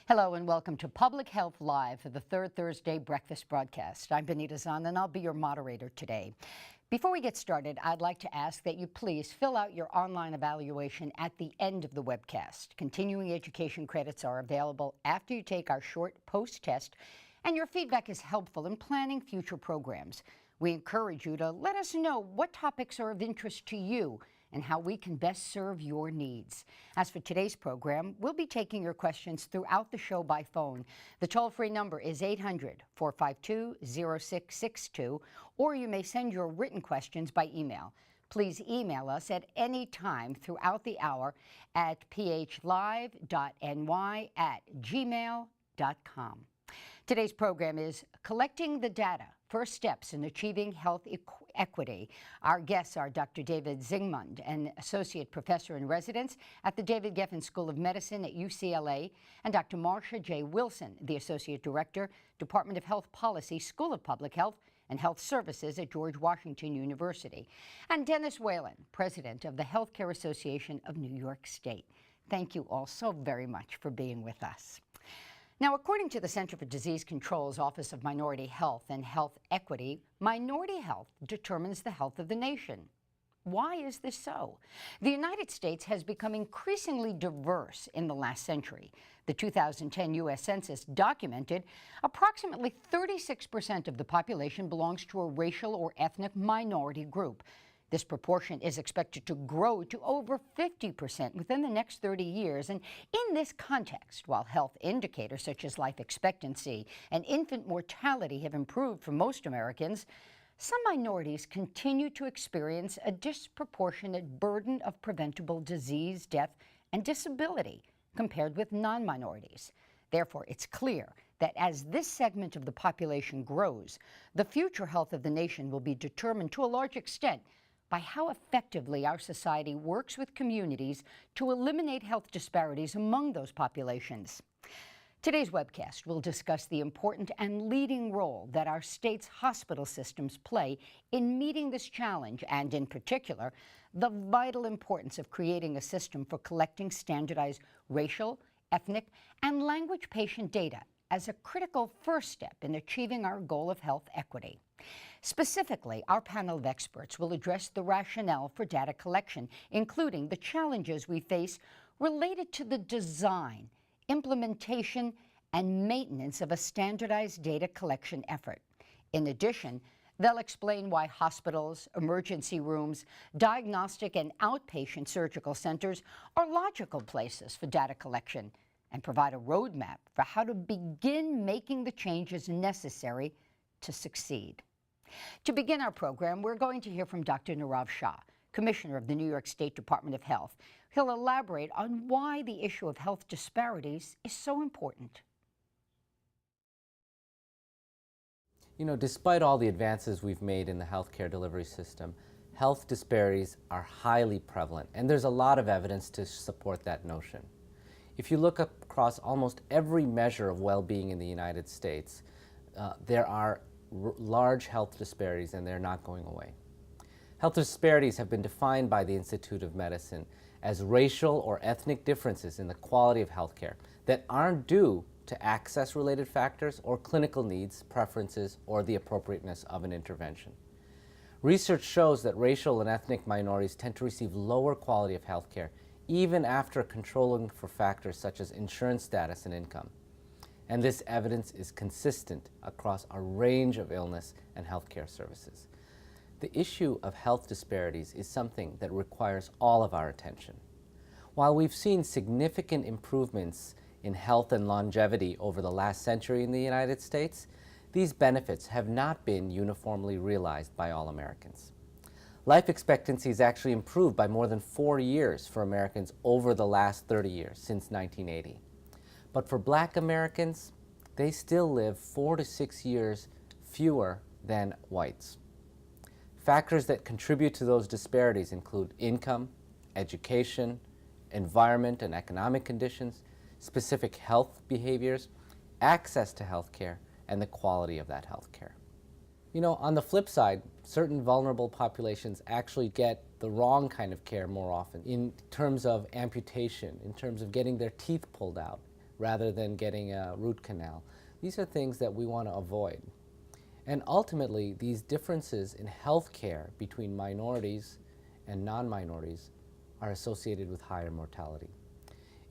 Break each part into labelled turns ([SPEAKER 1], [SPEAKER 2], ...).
[SPEAKER 1] Hello and welcome to Public Health Live for the third Thursday breakfast broadcast. I'm Benita Zahn and I'll be your moderator today. Before we get started, I'd like to ask that you please fill out your online evaluation at the end of the webcast. Continuing education credits are available after you take our short post-test, and your feedback is helpful in planning future programs. We encourage you to let us know what topics are of interest to you and how we can best serve your needs. As for today's program, we'll be taking your questions throughout the show by phone. The toll-free number is 800-452-0662, or you may send your written questions by email. Please email us at any time throughout the hour at phlive.ny@gmail.com. Today's program is Collecting the Data, First Steps in Achieving Health Equity. Our guests are Dr. David Zingmond, an Associate Professor in Residence at the David Geffen School of Medicine at UCLA, and Dr. Marcia J. Wilson, the Associate Director, Department of Health Policy, School of Public Health and Health Services at George Washington University, and Dennis Whalen, President of the Healthcare Association of New York State. Thank you all so very much for being with us. Now, according to the Center for Disease Control's Office of Minority Health and Health Equity, minority health determines the health of the nation. Why is this so? The United States has become increasingly diverse in the last century. The 2010 U.S. Census documented approximately 36% of the population belongs to a racial or ethnic minority group. This proportion is expected to grow to over 50% within the next 30 years. And in this context, while health indicators such as life expectancy and infant mortality have improved for most Americans, some minorities continue to experience a disproportionate burden of preventable disease, death, and disability compared with non-minorities. Therefore, it's clear that as this segment of the population grows, the future health of the nation will be determined to a large extent by how effectively our society works with communities to eliminate health disparities among those populations. Today's webcast will discuss the important and leading role that our state's hospital systems play in meeting this challenge, and in particular, the vital importance of creating a system for collecting standardized racial, ethnic, and language patient data as a critical first step in achieving our goal of health equity. Specifically, our panel of experts will address the rationale for data collection, including the challenges we face related to the design, implementation, and maintenance of a standardized data collection effort. In addition, they'll explain why hospitals, emergency rooms, diagnostic and outpatient surgical centers are logical places for data collection, and provide a roadmap for how to begin making the changes necessary to succeed. To begin our program, we're going to hear from Dr. Nirav Shah, Commissioner of the New York State Department of Health. He'll elaborate on why the issue of health disparities is so important.
[SPEAKER 2] You know, despite all the advances we've made in the healthcare delivery system, health disparities are highly prevalent, and there's a lot of evidence to support that notion. If you look across almost every measure of well-being in the United States, there are large health disparities, and they're not going away. Health disparities have been defined by the Institute of Medicine as racial or ethnic differences in the quality of healthcare that aren't due to access-related factors or clinical needs, preferences, or the appropriateness of an intervention. Research shows that racial and ethnic minorities tend to receive lower quality of healthcare even after controlling for factors such as insurance status and income. And this evidence is consistent across a range of illness and healthcare services. The issue of health disparities is something that requires all of our attention. While we've seen significant improvements in health and longevity over the last century in the United States, these benefits have not been uniformly realized by all Americans. Life expectancy has actually improved by more than 4 years for Americans over the last 30 years, since 1980. But for Black Americans, they still live 4 to 6 years fewer than whites. Factors that contribute to those disparities include income, education, environment and economic conditions, specific health behaviors, access to health care, and the quality of that health care. You know, on the flip side, certain vulnerable populations actually get the wrong kind of care more often in terms of amputation, in terms of getting their teeth pulled out. rather than getting a root canal. These are things that we want to avoid. And ultimately, these differences in health care between minorities and non-minorities are associated with higher mortality.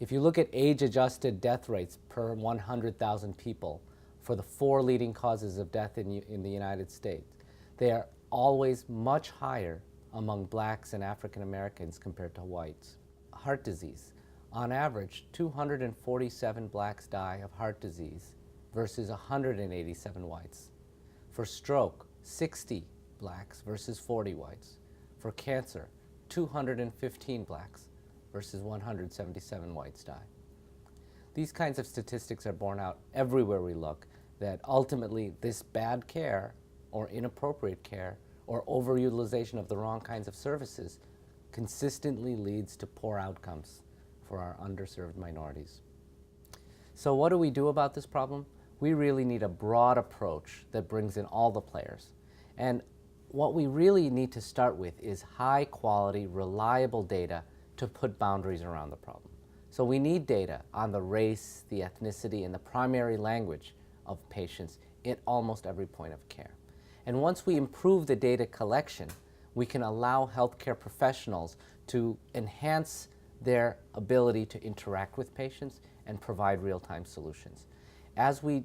[SPEAKER 2] If you look at age-adjusted death rates per 100,000 people for the 4 leading causes of death in the United States, they are always much higher among blacks and African Americans compared to whites. Heart disease. On average, 247 blacks die of heart disease versus 187 whites. For stroke, 60 blacks versus 40 whites. For cancer, 215 blacks versus 177 whites die. These kinds of statistics are borne out everywhere we look, that ultimately this bad care or inappropriate care or overutilization of the wrong kinds of services consistently leads to poor outcomes for our underserved minorities. So what do we do about this problem? We really need a broad approach that brings in all the players. And what we really need to start with is high quality, reliable data to put boundaries around the problem. So we need data on the race, the ethnicity, and the primary language of patients at almost every point of care. And once we improve the data collection, we can allow healthcare professionals to enhance their ability to interact with patients and provide real-time solutions. As we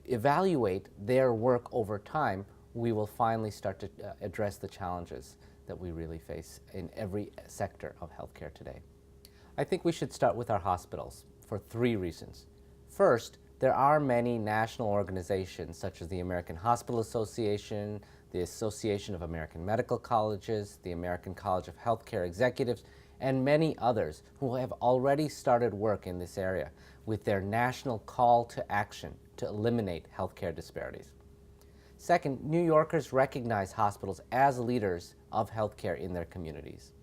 [SPEAKER 2] evaluate their work over time, we will finally start to address the challenges that we really face in every sector of healthcare today. I think we should start with our hospitals for 3 reasons. First, there are many national organizations such as the American Hospital Association, the Association of American Medical Colleges, the American College of Healthcare Executives, and many others who have already started work in this area with their national call to action to eliminate healthcare disparities. Second, New Yorkers recognize hospitals as leaders of healthcare in their communities.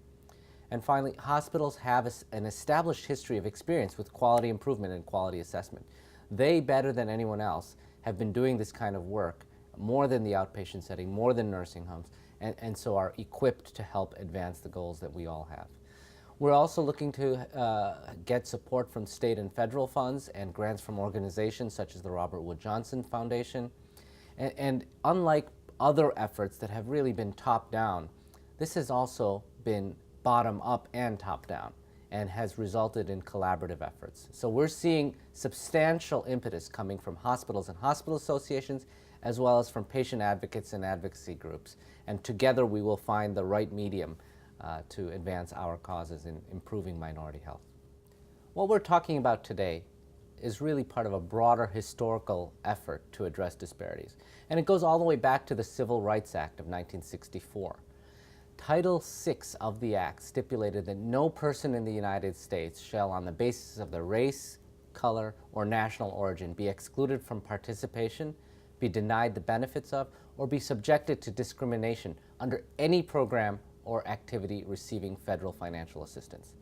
[SPEAKER 2] And finally, hospitals have an established history of experience with quality improvement and quality assessment. They, better than anyone else, have been doing this kind of work more than the outpatient setting, more than nursing homes, and so are equipped to help advance the goals that we all have. We're also looking to get support from state and federal funds and grants from organizations such as the Robert Wood Johnson Foundation. And unlike other efforts that have really been top-down, this has also been bottom-up and top-down, and has resulted in collaborative efforts. So we're seeing substantial impetus coming from hospitals and hospital associations, as well as from patient advocates and advocacy groups. And together we will find the right medium to advance our causes in improving minority health. What we're talking about today is really part of a broader historical effort to address disparities. And it goes all the way back to the Civil Rights Act of 1964. Title VI of the Act stipulated that no person in the United States shall, on the basis of their race, color, or national origin, be excluded from participation, be denied the benefits of, or be subjected to discrimination under any program or activity receiving federal financial assistance.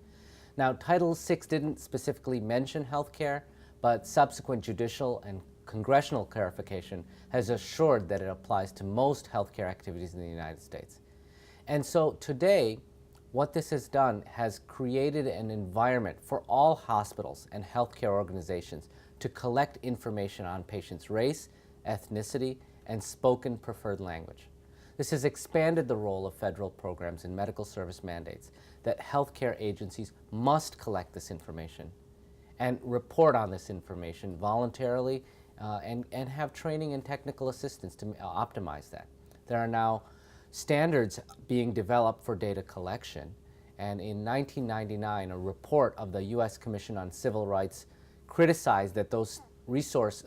[SPEAKER 2] Now, Title VI didn't specifically mention health care, but subsequent judicial and congressional clarification has assured that it applies to most healthcare activities in the United States. And so today, what this has done has created an environment for all hospitals and healthcare organizations to collect information on patients' race, ethnicity, and spoken preferred language. This has expanded the role of federal programs in medical service mandates that healthcare agencies must collect this information and report on this information voluntarily and have training and technical assistance to optimize that. There are now standards being developed for data collection, and in 1999 a report of the U.S. Commission on Civil Rights criticized that those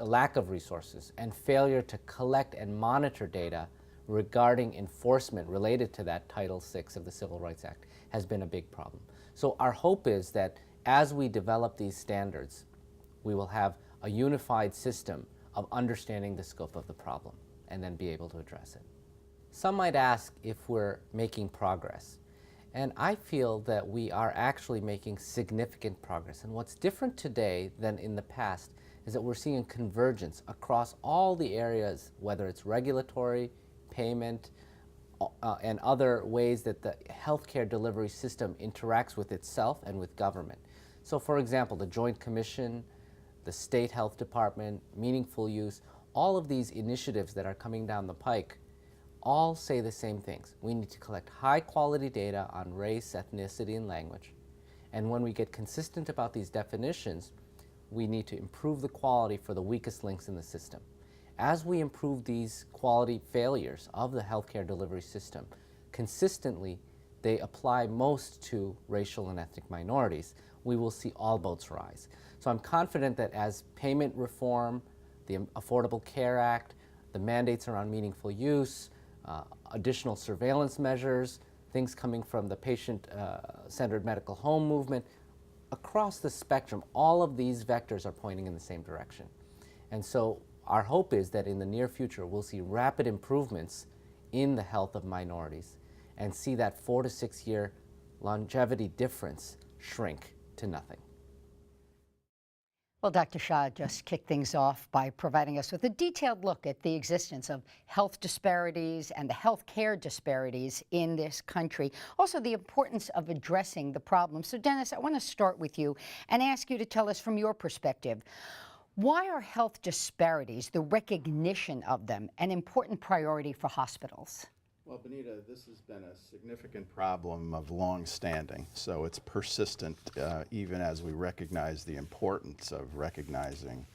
[SPEAKER 2] lack of resources and failure to collect and monitor data regarding enforcement related to that Title VI of the Civil Rights Act has been a big problem. So our hope is that as we develop these standards, we will have a unified system of understanding the scope of the problem and then be able to address it. Some might ask if we're making progress, and I feel that we are actually making significant progress. And what's different today than in the past is that we're seeing convergence across all the areas, whether it's regulatory, payment, and other ways that the healthcare delivery system interacts with itself and with government. So for example, the Joint Commission, the state health department, meaningful use, all of these initiatives that are coming down the pike all say the same things. We need to collect high quality data on race, ethnicity, and language. And when we get consistent about these definitions, we need to improve the quality for the weakest links in the system. As we improve these quality failures of the healthcare delivery system, consistently they apply most to racial and ethnic minorities, we will see all boats rise. So I'm confident that as payment reform, the Affordable Care Act, the mandates around meaningful use, additional surveillance measures, things coming from the patient-centered medical home movement, across the spectrum, all of these vectors are pointing in the same direction. And so our hope is that in the near future, we'll see rapid improvements in the health of minorities and see that 4 to 6 year longevity difference shrink to nothing.
[SPEAKER 1] Well, Dr. Shah just kicked things off by providing us with a detailed look at the existence of health disparities and the health care disparities in this country. Also, the importance of addressing the problem. So, Dennis, I want to start with you and ask you to tell us from your perspective, why are health disparities, the recognition of them, an important priority for hospitals?
[SPEAKER 3] Well, Benita, this has been a significant problem of long standing, so it's persistent even as we recognize the importance of recognizing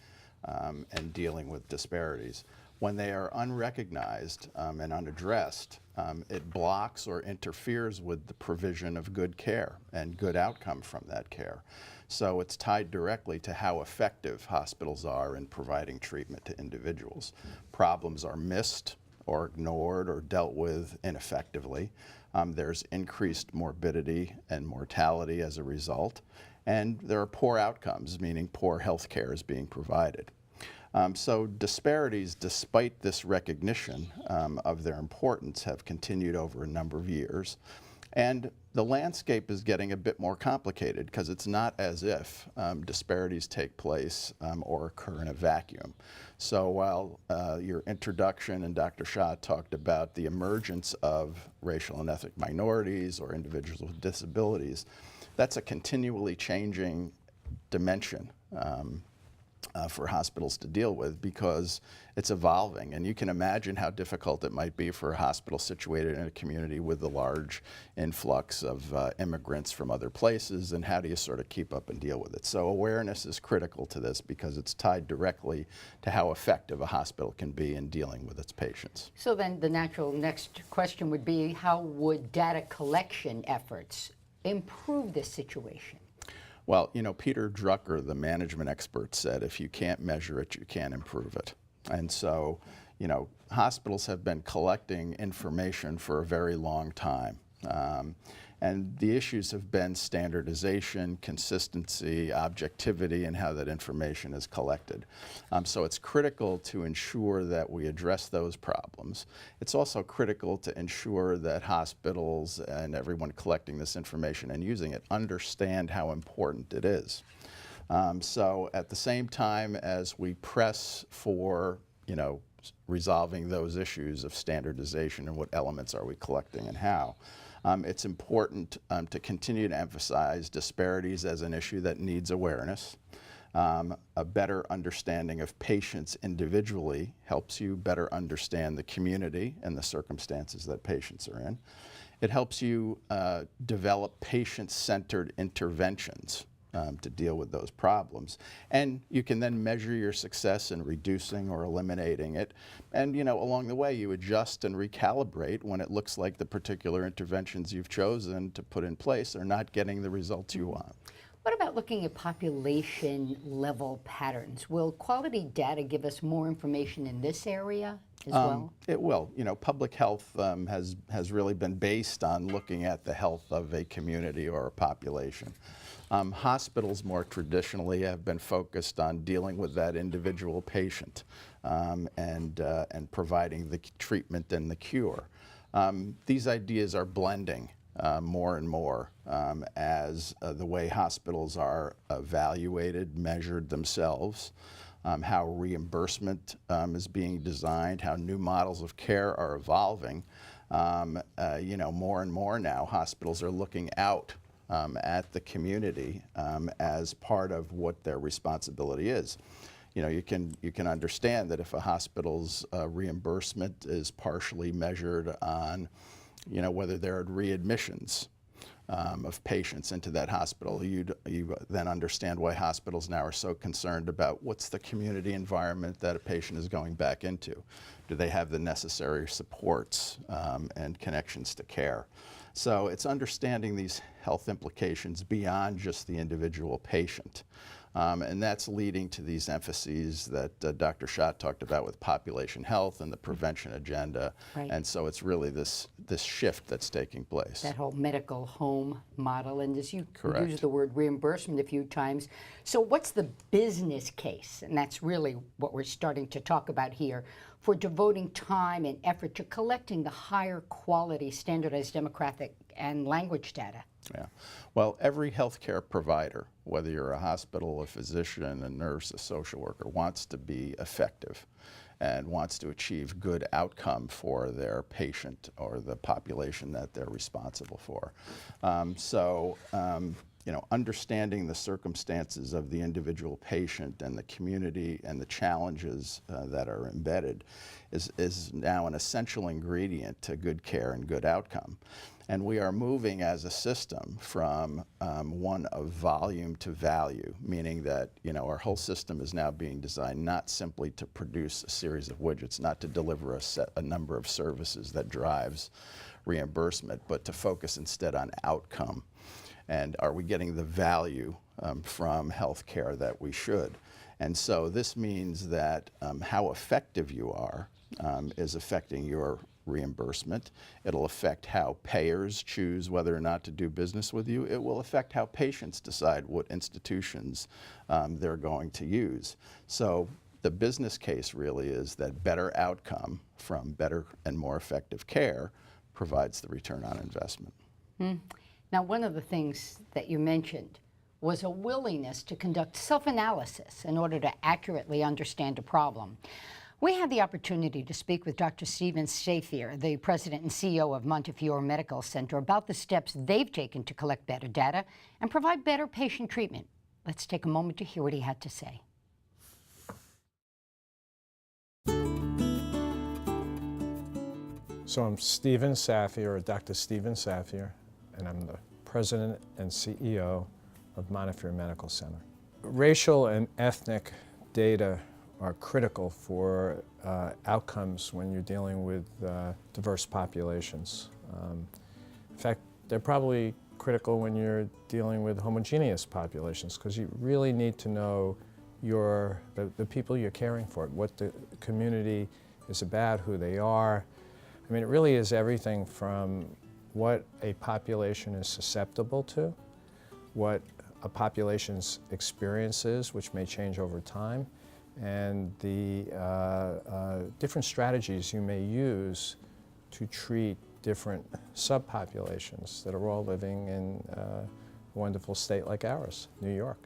[SPEAKER 3] and dealing with disparities. When they are unrecognized and unaddressed, it blocks or interferes with the provision of good care and good outcome from that care. So it's tied directly to how effective hospitals are in providing treatment to individuals. Problems are missed or ignored or dealt with ineffectively. There's increased morbidity and mortality as a result, and there are poor outcomes, meaning poor health care is being provided. So disparities, despite this recognition of their importance, have continued over a number of years. And the landscape is getting a bit more complicated because it's not as if disparities take place or occur in a vacuum. So while your introduction and Dr. Shah talked about the emergence of racial and ethnic minorities or individuals with disabilities, that's a continually changing dimension for hospitals to deal with because it's evolving. And you can imagine how difficult it might be for a hospital situated in a community with a large influx of immigrants from other places, and how do you sort of keep up and deal with it? So awareness is critical to this because it's tied directly to how effective a hospital can be in dealing with its patients.
[SPEAKER 1] So then the natural next question would be, how would data collection efforts improve this situation?
[SPEAKER 3] Well, you know, Peter Drucker, the management expert, said if you can't measure it, you can't improve it. And so, you know, hospitals have been collecting information for a very long time. And the issues have been standardization, consistency, objectivity, and how that information is collected. So it's critical to ensure that we address those problems. It's also critical to ensure that hospitals and everyone collecting this information and using it understand how important it is. So at the same time as we press for, you know, resolving those issues of standardization and what elements are we collecting and how, it's important to continue to emphasize disparities as an issue that needs awareness. A better understanding of patients individually helps you better understand the community and the circumstances that patients are in. It helps you develop patient-centered interventions to deal with those problems. And you can then measure your success in reducing or eliminating it. And, you know, along the way, you adjust and recalibrate when it looks like the particular interventions you've chosen to put in place are not getting the results you want.
[SPEAKER 1] What about looking at population level patterns? Will quality data give us more information in this area as well?
[SPEAKER 3] It will. You know, public health has really been based on looking at the health of a community or a population. Hospitals more traditionally have been focused on dealing with that individual patient and providing the treatment and the cure. These ideas are blending more and more as the way hospitals are evaluated, measured themselves, how reimbursement is being designed, how new models of care are evolving. You know, more and more now, hospitals are looking out at the community as part of what their responsibility is. You know, you can understand that if a hospital's reimbursement is partially measured on, you know, whether there are readmissions of patients into that hospital, you then understand why hospitals now are so concerned about what's the community environment that a patient is going back into. Do they have the necessary supports and connections to care? So it's understanding these health implications beyond just the individual patient. And that's leading to these emphases that Dr. Shah talked about with population health and the prevention agenda.
[SPEAKER 1] Right.
[SPEAKER 3] And so it's really this shift that's taking place.
[SPEAKER 1] That whole medical home model, and as you
[SPEAKER 3] Correct.
[SPEAKER 1] used the word reimbursement a few times. So what's the business case? And that's really what we're starting to talk about here, for devoting time and effort to collecting the higher quality standardized demographic and language data.
[SPEAKER 3] Yeah. Well, every healthcare provider, whether you're a hospital, a physician, a nurse, a social worker, wants to be effective and wants to achieve good outcome for their patient or the population that they're responsible for. You know, understanding the circumstances of the individual patient and the community and the challenges that are embedded is now an essential ingredient to good care and good outcome. And we are moving as a system from one of volume to value, meaning that, you know, our whole system is now being designed not simply to produce a series of widgets, not to deliver a number of services that drives reimbursement, but to focus instead on outcome. And are we getting the value from healthcare that we should? And so this means that how effective you are is affecting your reimbursement. It'll affect how payers choose whether or not to do business with you. It will affect how patients decide what institutions they're going to use. So the business case really is that better outcome from better and more effective care provides the return on investment.
[SPEAKER 1] Now, one of the things that you mentioned was a willingness to conduct self-analysis in order to accurately understand a problem. We had the opportunity to speak with Dr. Stephen Safyer, the president and CEO of Montefiore Medical Center, about the steps they've taken to collect better data and provide better patient treatment. Let's take a moment to hear what he had to say.
[SPEAKER 4] So I'm Stephen Safyer, or Dr. Stephen Safyer, and I'm the president and CEO of Montefiore Medical Center. Racial and ethnic data are critical for outcomes when you're dealing with diverse populations. In fact, they're probably critical when you're dealing with homogeneous populations, because you really need to know the people you're caring for, what the community is about, who they are. I mean, it really is everything from what a population is susceptible to, what a population's experience is, which may change over time, and the different strategies you may use to treat different subpopulations that are all living in a wonderful state like ours, New York.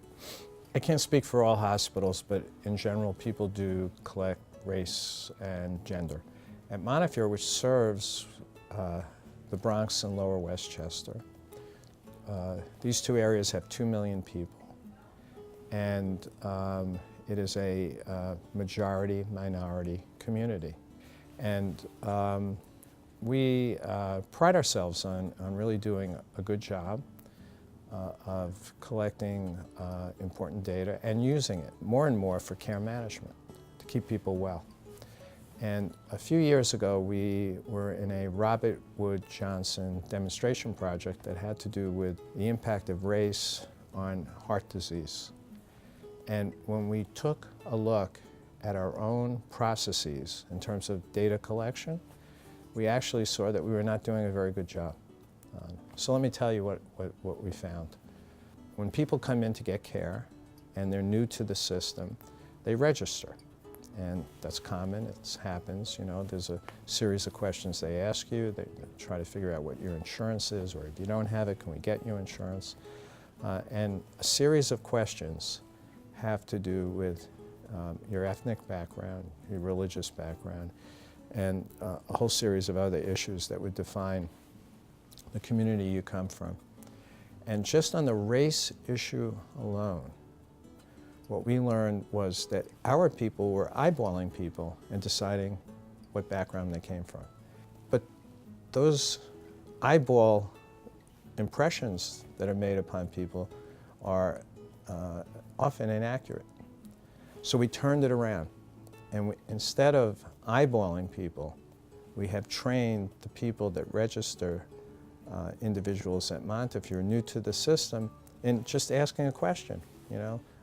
[SPEAKER 4] I can't speak for all hospitals, but in general, people do collect race and gender. At Montefiore, which serves the Bronx and Lower Westchester, these two areas have 2 million people, and it is a majority-minority community. And we pride ourselves on really doing a good job of collecting important data and using it more and more for care management to keep people well. And a few years ago, we were in a Robert Wood Johnson demonstration project that had to do with the impact of race on heart disease. And when we took a look at our own processes in terms of data collection, we actually saw that we were not doing a very good job. So let me tell you what we found. When people come in to get care and they're new to the system, they register. And that's common, it happens, you know, there's a series of questions they ask you, they try to figure out what your insurance is, or if you don't have it, can we get you insurance? And a series of questions have to do with your ethnic background, your religious background, and a whole series of other issues that would define the community you come from. And just on the race issue alone, what we learned was that our people were eyeballing people and deciding what background they came from. But those eyeball impressions that are made upon people are often inaccurate. So we turned it around, and instead of eyeballing people, we have trained the people that register individuals at Montefiore new to the system in just asking a question,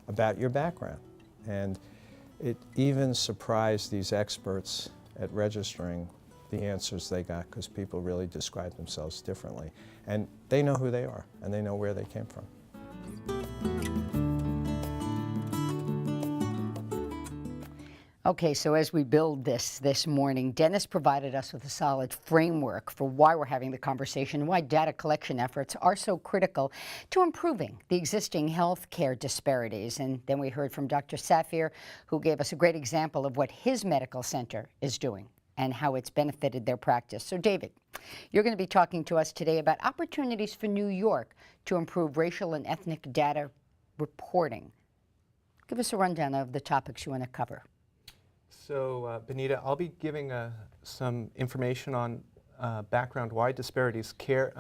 [SPEAKER 4] about your background. And it even surprised these experts at registering the answers they got, because people really describe themselves differently. And they know who they are, and they know where they came from.
[SPEAKER 1] Okay, so as we build this morning, Dennis provided us with a solid framework for why we're having the conversation, why data collection efforts are so critical to improving the existing health care disparities. And then we heard from Dr. Safyer, who gave us a great example of what his medical center is doing and how it's benefited their practice. So David, you're going to be talking to us today about opportunities for New York to improve racial and ethnic data reporting. Give us a rundown of the topics you want to cover.
[SPEAKER 5] So, Benita, I'll be giving some information on background why disparities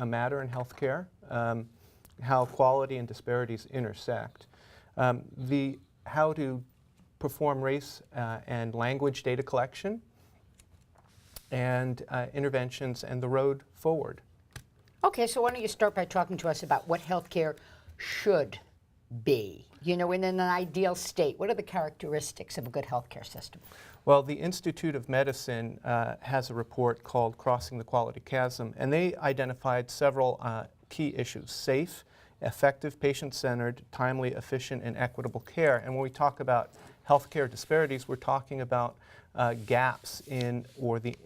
[SPEAKER 5] matter in healthcare, how quality and disparities intersect, how to perform race and language data collection, and interventions and the road forward.
[SPEAKER 1] Okay, so why don't you start by talking to us about what healthcare should be? In an ideal state, what are the characteristics of a good healthcare system?
[SPEAKER 5] Well, the Institute of Medicine has a report called Crossing the Quality Chasm, and they identified several key issues: safe, effective, patient-centered, timely, efficient, and equitable care. And when we talk about healthcare disparities, we're talking about gaps or the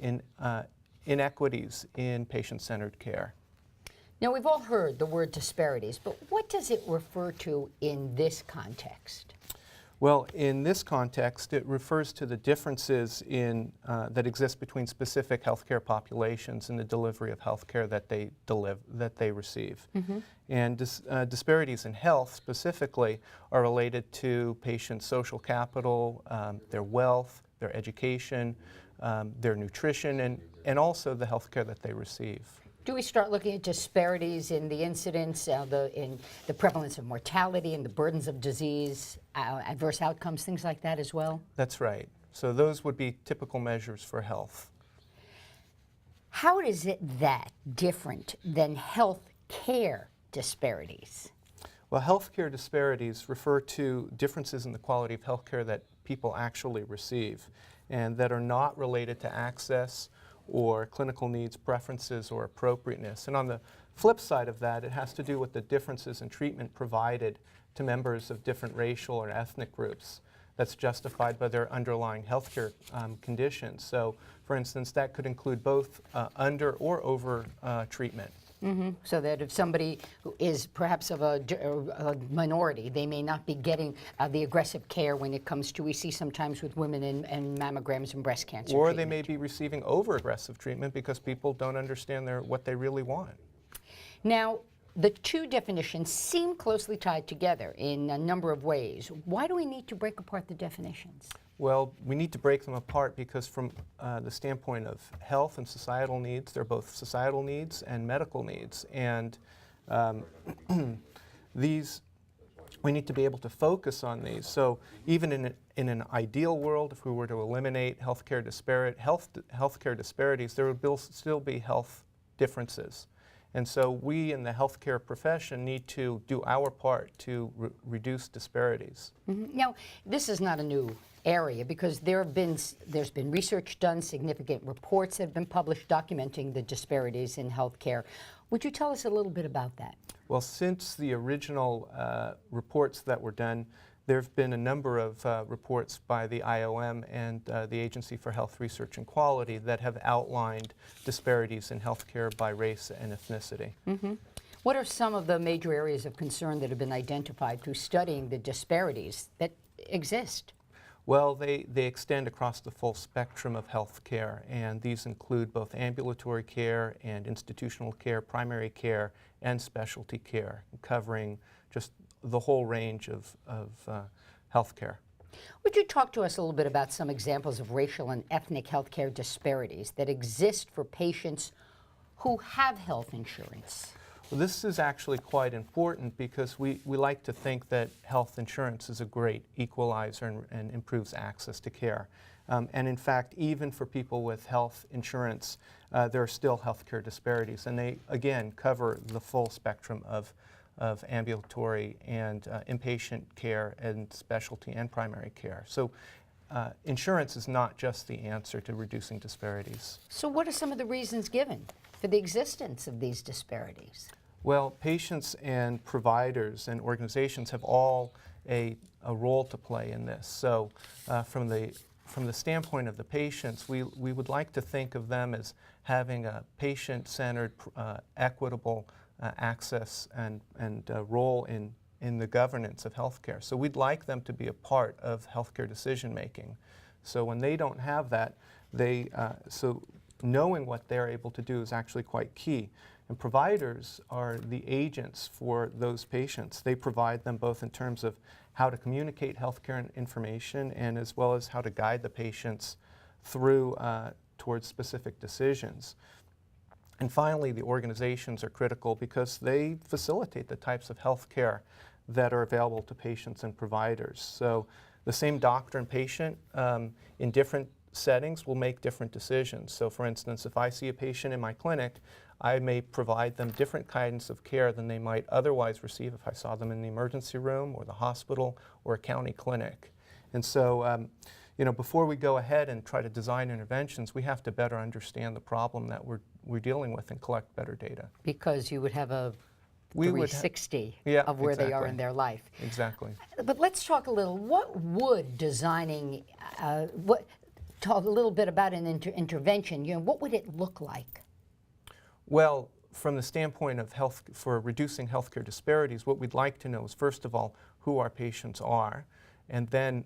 [SPEAKER 5] inequities in patient-centered care.
[SPEAKER 1] Now, we've all heard the word disparities, but what does it refer to in this context?
[SPEAKER 5] Well, in this context, it refers to the differences that exist between specific healthcare populations in the delivery of healthcare that they receive. Mm-hmm. And disparities in health specifically are related to patients' social capital, their wealth, their education, their nutrition, and also the healthcare that they receive.
[SPEAKER 1] Do we start looking at disparities in the incidence, in the prevalence of mortality and the burdens of disease, adverse outcomes, things like that as well?
[SPEAKER 5] That's right. So those would be typical measures for health.
[SPEAKER 1] How is it that different than health care disparities?
[SPEAKER 5] Well, healthcare disparities refer to differences in the quality of healthcare that people actually receive, and that are not related to access or clinical needs, preferences, or appropriateness. And on the flip side of that, it has to do with the differences in treatment provided to members of different racial or ethnic groups that's justified by their underlying healthcare conditions. So, for instance, that could include both under or over treatment.
[SPEAKER 1] Mm-hmm. So that if somebody who is perhaps of a minority, they may not be getting the aggressive care when it comes to, we see sometimes with women in mammograms and breast cancer
[SPEAKER 5] Or
[SPEAKER 1] treatment.
[SPEAKER 5] they may be receiving over-aggressive treatment because people don't understand what they really want.
[SPEAKER 1] Now, the two definitions seem closely tied together in a number of ways. Why do we need to break apart the definitions?
[SPEAKER 5] Well, we need to break them apart because from the standpoint of health and societal needs, they're both societal needs and medical needs. And we need to be able to focus on these. So even in an ideal world, if we were to eliminate healthcare disparities, there would still be health differences. And so we in the healthcare profession need to do our part to reduce disparities.
[SPEAKER 1] Mm-hmm. Now, this is not a new area because there's been research done, significant reports have been published documenting the disparities in healthcare. Would you tell us a little bit about that?
[SPEAKER 5] Well, since the original reports that were done, there have been a number of reports by the IOM and the Agency for Health Research and Quality that have outlined disparities in healthcare by race and ethnicity.
[SPEAKER 1] Mm-hmm. What are some of the major areas of concern that have been identified through studying the disparities that exist?
[SPEAKER 5] Well, they extend across the full spectrum of health care, and these include both ambulatory care and institutional care, primary care, and specialty care, covering just the whole range of health care.
[SPEAKER 1] Would you talk to us a little bit about some examples of racial and ethnic healthcare disparities that exist for patients who have health insurance?
[SPEAKER 5] Well, this is actually quite important because we like to think that health insurance is a great equalizer and improves access to care. And in fact, even for people with health insurance, there are still healthcare disparities. And they, again, cover the full spectrum of ambulatory and inpatient care and specialty and primary care. So insurance is not just the answer to reducing disparities.
[SPEAKER 1] So what are some of the reasons given for the existence of these disparities?
[SPEAKER 5] Well, patients and providers and organizations have all a role to play in this. So from the standpoint of the patients, we would like to think of them as having a patient-centered, equitable access and role in the governance of healthcare. So we'd like them to be a part of healthcare decision-making. So when they don't have that, so knowing what they're able to do is actually quite key. And providers are the agents for those patients. They provide them both in terms of how to communicate healthcare information and as well as how to guide the patients through towards specific decisions. And finally, the organizations are critical because they facilitate the types of healthcare that are available to patients and providers. So the same doctor and patient in different settings will make different decisions. So for instance, if I see a patient in my clinic, I may provide them different kinds of care than they might otherwise receive if I saw them in the emergency room or the hospital or a county clinic. And so, you know, before we go ahead and try to design interventions, we have to better understand the problem that we're dealing with and collect better data.
[SPEAKER 1] Because you would have a 360 of where they are in their life.
[SPEAKER 5] Exactly.
[SPEAKER 1] But let's talk a little, what would designing, talk a little bit about an intervention, you know, what would it look like?
[SPEAKER 5] Well, from the standpoint of for reducing healthcare disparities, what we'd like to know is, first of all, who our patients are, and then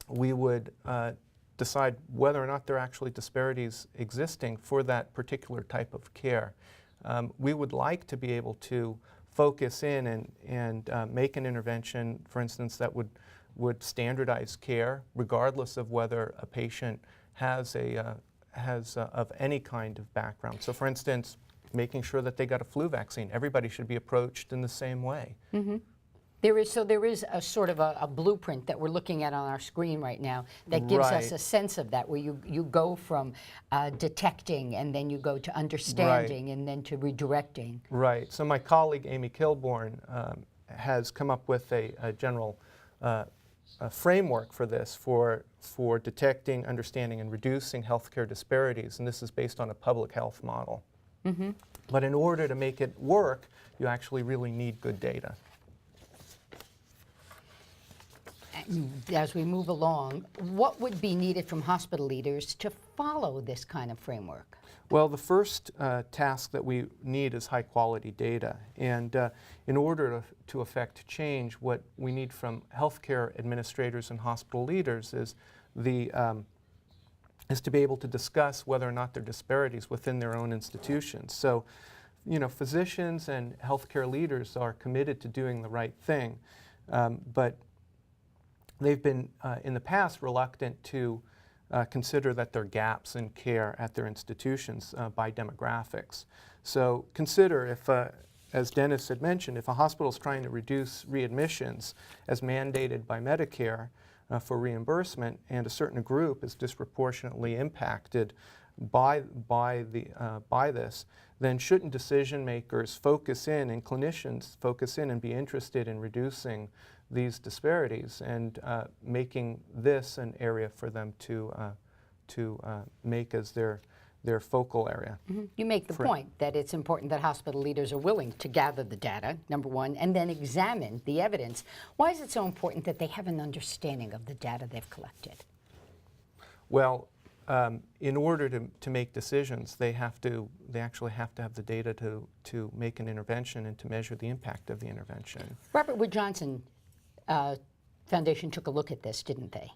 [SPEAKER 5] we would decide whether or not there are actually disparities existing for that particular type of care. We would like to be able to focus in and make an intervention, for instance, that would standardize care regardless of whether a patient has of any kind of background. So for instance, making sure that they got a flu vaccine. Everybody should be approached in the same way.
[SPEAKER 1] Mm-hmm. There is a sort of a blueprint that we're looking at on our screen right now that gives us a sense of that, where you go from detecting and then you go to understanding and then to redirecting.
[SPEAKER 5] Right. So my colleague Amy Kilborn has come up with a general a framework for this, for detecting, understanding, and reducing healthcare disparities, and this is based on a public health model. Mm-hmm. But in order to make it work, you actually really need good data.
[SPEAKER 1] As we move along, what would be needed from hospital leaders to follow this kind of framework?
[SPEAKER 5] Well, the first task that we need is high-quality data. And in order to affect change, what we need from healthcare administrators and hospital leaders is to be able to discuss whether or not there are disparities within their own institutions. So, you know, physicians and healthcare leaders are committed to doing the right thing, but they've been, in the past, reluctant to consider that there are gaps in care at their institutions by demographics. So consider if, as Dennis had mentioned, if a hospital is trying to reduce readmissions as mandated by Medicare for reimbursement, and a certain group is disproportionately impacted by this, then shouldn't decision makers focus in and clinicians focus in and be interested in reducing these disparities and making this an area for them to make as their focal area.
[SPEAKER 1] Mm-hmm. You make the point that it's important that hospital leaders are willing to gather the data, number one, and then examine the evidence. Why is it so important that they have an understanding of the data they've collected?
[SPEAKER 5] Well, in order to make decisions, they actually have to have the data to make an intervention and to measure the impact of the intervention.
[SPEAKER 1] Robert Wood Johnson Foundation took a look at this, didn't they?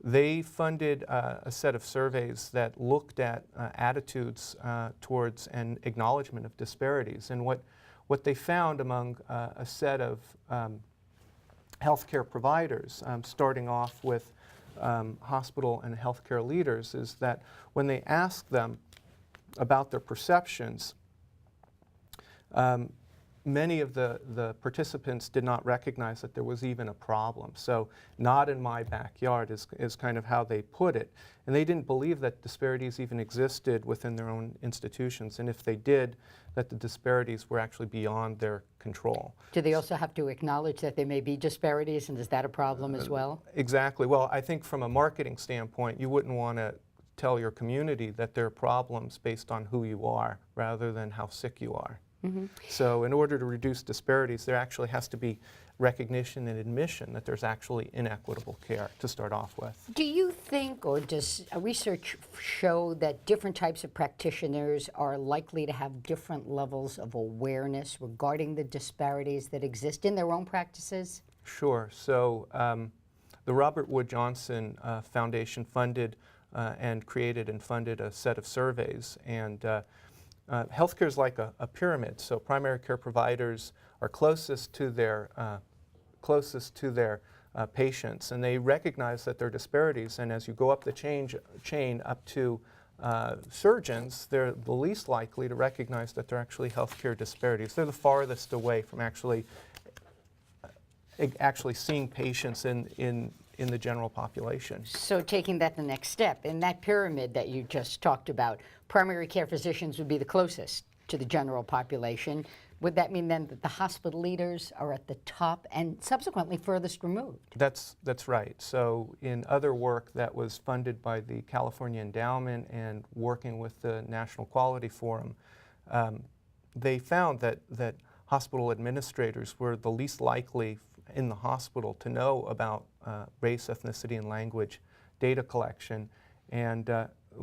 [SPEAKER 5] They funded a set of surveys that looked at attitudes towards and acknowledgement of disparities. And what they found among a set of healthcare providers, starting off with hospital and healthcare leaders, is that when they asked them about their perceptions, many of the participants did not recognize that there was even a problem. So not in my backyard is kind of how they put it. And they didn't believe that disparities even existed within their own institutions. And if they did, that the disparities were actually beyond their control.
[SPEAKER 1] Do they also have to acknowledge that there may be disparities, and is that a problem as well?
[SPEAKER 5] Exactly. Well, I think from a marketing standpoint, you wouldn't want to tell your community that there are problems based on who you are rather than how sick you are. So in order to reduce disparities, there actually has to be recognition and admission that there's actually inequitable care to start off with.
[SPEAKER 1] Do you think, or does research show that different types of practitioners are likely to have different levels of awareness regarding the disparities that exist in their own practices?
[SPEAKER 5] Sure. So the Robert Wood Johnson Foundation funded and created and funded a set of surveys, and healthcare is like a pyramid. So primary care providers are closest to their patients, and they recognize that there are disparities. And as you go up the chain up to surgeons, they're the least likely to recognize that there are actually healthcare disparities. They're the farthest away from actually seeing patients in the general population.
[SPEAKER 1] So taking that the next step, in that pyramid that you just talked about, primary care physicians would be the closest to the general population. Would that mean then that the hospital leaders are at the top and subsequently furthest removed?
[SPEAKER 5] That's right. So in other work that was funded by the California Endowment and working with the National Quality Forum, they found that hospital administrators were the least likely in the hospital to know about race, ethnicity, and language data collection. And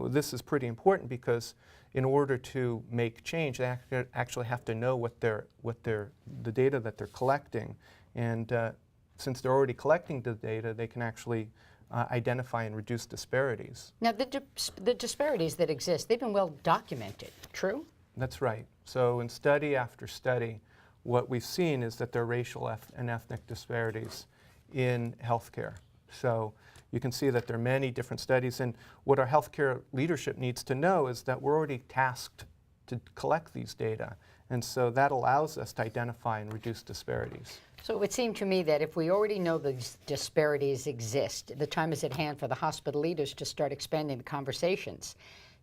[SPEAKER 5] this is pretty important because in order to make change, they actually have to know the data that they're collecting. And since they're already collecting the data, they can actually identify and reduce disparities.
[SPEAKER 1] Now, the disparities that exist, they've been well documented, true?
[SPEAKER 5] That's right. So in study after study, what we've seen is that there are racial and ethnic disparities in healthcare. So you can see that there are many different studies, and what our healthcare leadership needs to know is that we're already tasked to collect these data, and so that allows us to identify and reduce disparities.
[SPEAKER 1] So it would seem to me that if we already know these disparities exist, the time is at hand for the hospital leaders to start expanding the conversations,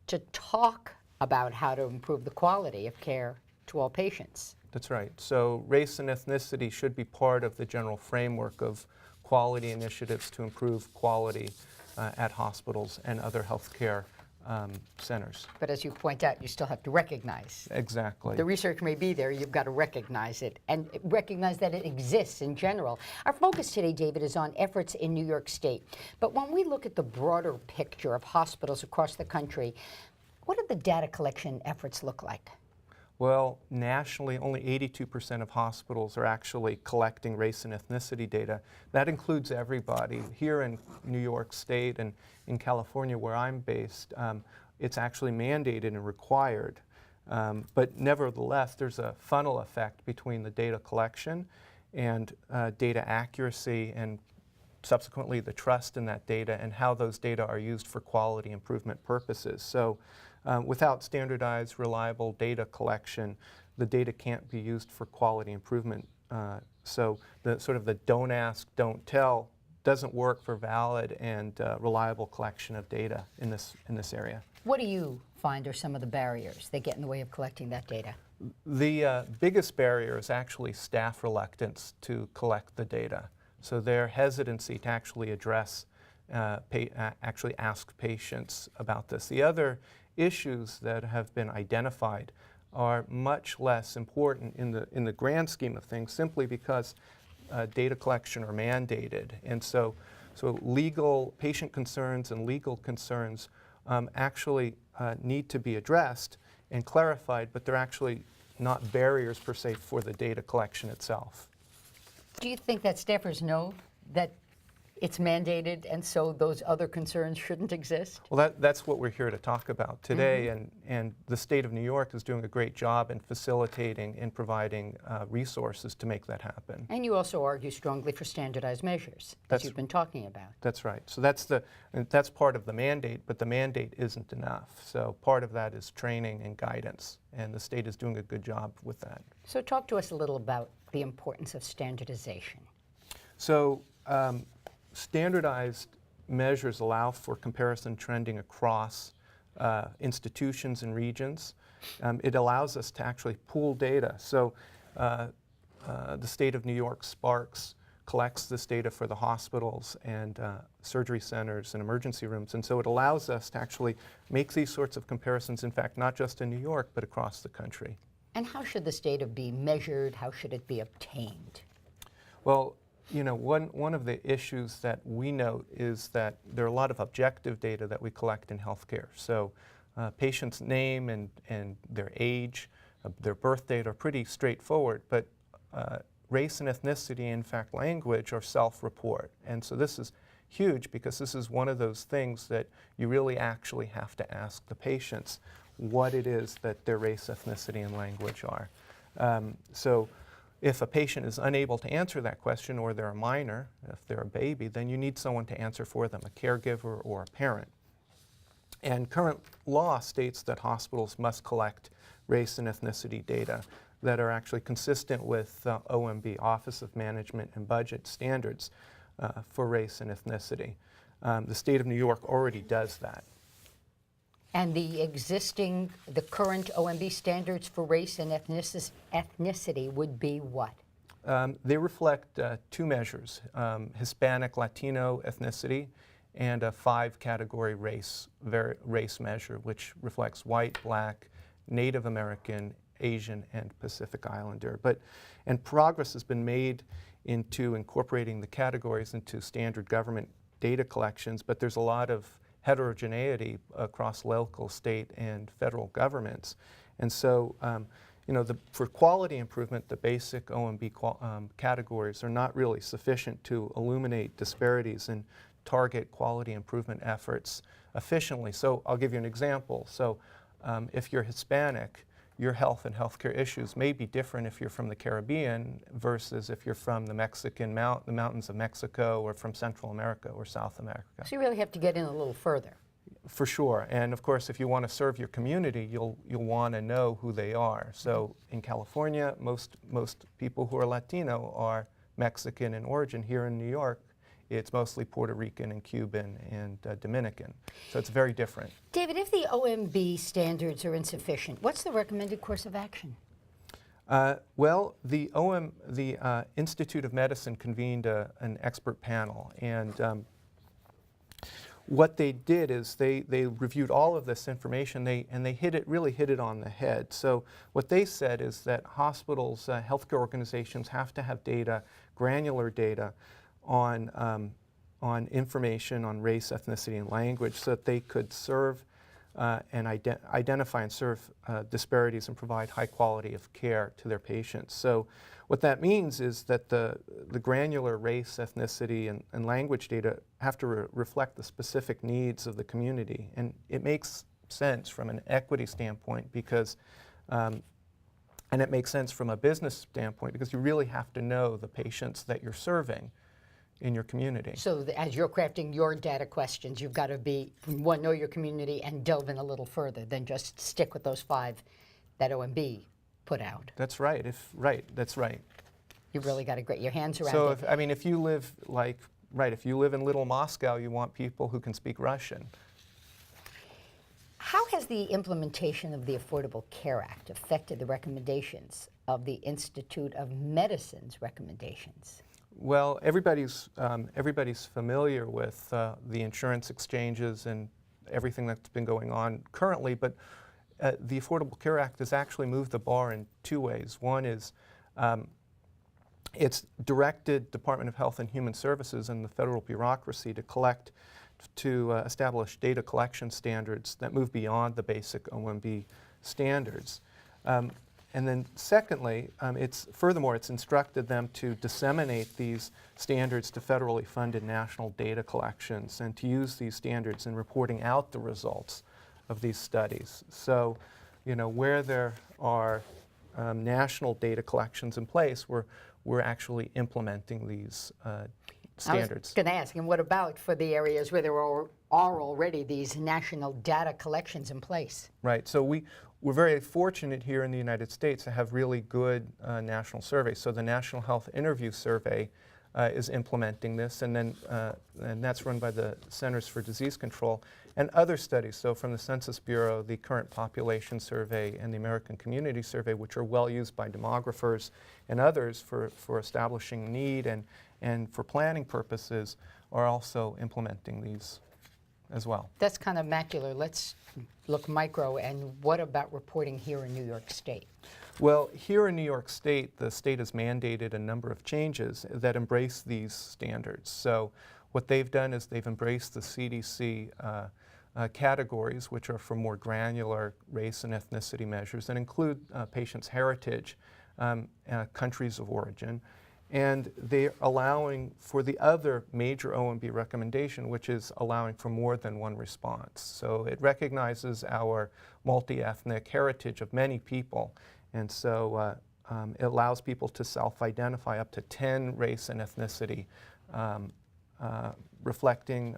[SPEAKER 1] to talk about how to improve the quality of care to all patients.
[SPEAKER 5] That's right. So race and ethnicity should be part of the general framework of quality initiatives to improve quality at hospitals and other healthcare centers.
[SPEAKER 1] But as you point out, you still have to recognize.
[SPEAKER 5] Exactly.
[SPEAKER 1] The research may be there, you've got to recognize it and recognize that it exists in general. Our focus today, David, is on efforts in New York State. But when we look at the broader picture of hospitals across the country, what do the data collection efforts look like?
[SPEAKER 5] Well, nationally, only 82% of hospitals are actually collecting race and ethnicity data. That includes everybody. Here in New York State and in California, where I'm based, it's actually mandated and required. But nevertheless, there's a funnel effect between the data collection and data accuracy and subsequently the trust in that data and how those data are used for quality improvement purposes. So without standardized, reliable data collection, the data can't be used for quality improvement. So the sort of the don't ask, don't tell doesn't work for valid and reliable collection of data in this area.
[SPEAKER 1] What do you find are some of the barriers that get in the way of collecting that data?
[SPEAKER 5] The biggest barrier is actually staff reluctance to collect the data. So their hesitancy to actually address, actually ask patients about this. The other issues that have been identified are much less important in the grand scheme of things, simply because data collection are mandated, and so legal patient concerns and legal concerns actually need to be addressed and clarified, but they're actually not barriers per se for the data collection itself.
[SPEAKER 1] Do you think that staffers know that it's mandated, and so those other concerns shouldn't exist?
[SPEAKER 5] Well, that's what we're here to talk about today, and the state of New York is doing a great job in facilitating and providing resources to make that happen.
[SPEAKER 1] And you also argue strongly for standardized measures, as you've been talking about.
[SPEAKER 5] That's right. So that's part of the mandate, but the mandate isn't enough. So part of that is training and guidance, and the state is doing a good job with that.
[SPEAKER 1] So talk to us a little about the importance of standardization.
[SPEAKER 5] So standardized measures allow for comparison trending across institutions and regions. It allows us to actually pool data. So the state of New York, Sparks, collects this data for the hospitals and surgery centers and emergency rooms. And so it allows us to actually make these sorts of comparisons, in fact, not just in New York, but across the country.
[SPEAKER 1] And how should this data be measured? How should it be obtained?
[SPEAKER 5] Well, you know, one of the issues that we note is that there are a lot of objective data that we collect in healthcare. So patient's name and their age, their birth date are pretty straightforward, but race and ethnicity, in fact language, are self-report. And so this is huge because this is one of those things that you really actually have to ask the patients what it is that their race, ethnicity, and language are. So if a patient is unable to answer that question, or they're a minor, if they're a baby, then you need someone to answer for them, a caregiver or a parent. And current law states that hospitals must collect race and ethnicity data that are actually consistent with OMB, Office of Management and Budget standards for race and ethnicity. The state of New York already does that.
[SPEAKER 1] And the current OMB standards for race and ethnicity would be what?
[SPEAKER 5] They reflect two measures, Hispanic, Latino ethnicity, and a 5-category race measure, which reflects white, black, Native American, Asian, and Pacific Islander. And progress has been made into incorporating the categories into standard government data collections, but there's a lot of heterogeneity across local, state, and federal governments. And so, you know, for quality improvement, the basic OMB categories are not really sufficient to illuminate disparities and target quality improvement efforts efficiently. So I'll give you an example. So if you're Hispanic, your health and healthcare issues may be different if you're from the Caribbean versus if you're from the the mountains of Mexico, or from Central America or South America.
[SPEAKER 1] So you really have to get in a little further.
[SPEAKER 5] For sure. And of course, if you want to serve your community, you'll want to know who they are. So in California, most people who are Latino are Mexican in origin. Here in New York, it's mostly Puerto Rican and Cuban and Dominican. So it's very different.
[SPEAKER 1] David, if the OMB standards are insufficient, what's the recommended course of action?
[SPEAKER 5] Well, the Institute of Medicine convened an expert panel, and what they did is they reviewed all of this information, and they really hit it on the head. So what they said is that hospitals, healthcare organizations have to have data, granular data, on information on race, ethnicity, and language, so that they could serve and identify and serve disparities and provide high quality of care to their patients. So what that means is that the granular race, ethnicity, and language data have to reflect the specific needs of the community. And it makes sense from an equity standpoint because and it makes sense from a business standpoint because you really have to know the patients that you're serving in your community.
[SPEAKER 1] So as you're crafting your data questions, you've got to know your community and delve in a little further than just stick with those 5 that OMB put out.
[SPEAKER 5] That's right. That's right.
[SPEAKER 1] You've really got to get your hands around
[SPEAKER 5] so
[SPEAKER 1] it.
[SPEAKER 5] If you live if you live in Little Moscow, you want people who can speak Russian.
[SPEAKER 1] How has the implementation of the Affordable Care Act affected the recommendations of the Institute of Medicine's recommendations?
[SPEAKER 5] Well, everybody's familiar with the insurance exchanges and everything that's been going on currently, but the Affordable Care Act has actually moved the bar in 2 ways. One is it's directed Department of Health and Human Services and the federal bureaucracy to establish data collection standards that move beyond the basic OMB standards. then secondly, furthermore, it's instructed them to disseminate these standards to federally funded national data collections and to use these standards in reporting out the results of these studies. So, where there are national data collections in place, we're actually implementing these standards.
[SPEAKER 1] I was going to ask, and what about for the areas where there are already these national data collections in place?
[SPEAKER 5] Right. So we're very fortunate here in the United States to have really good national surveys. So the National Health Interview Survey is implementing this, and that's run by the Centers for Disease Control, and other studies. So from the Census Bureau, the Current Population Survey, and the American Community Survey, which are well used by demographers and others for establishing need and for planning purposes, are also implementing these as well.
[SPEAKER 1] That's kind of macular. Let's look micro. And what about reporting here in New York State?
[SPEAKER 5] Well, here in New York State, the state has mandated a number of changes that embrace these standards. So what they've done is they've embraced the CDC categories, which are for more granular race and ethnicity measures, and include patients' heritage, countries of origin. And they're allowing for the other major OMB recommendation, which is allowing for more than one response. So it recognizes our multi-ethnic heritage of many people. And so it allows people to self-identify up to 10 race and ethnicity, reflecting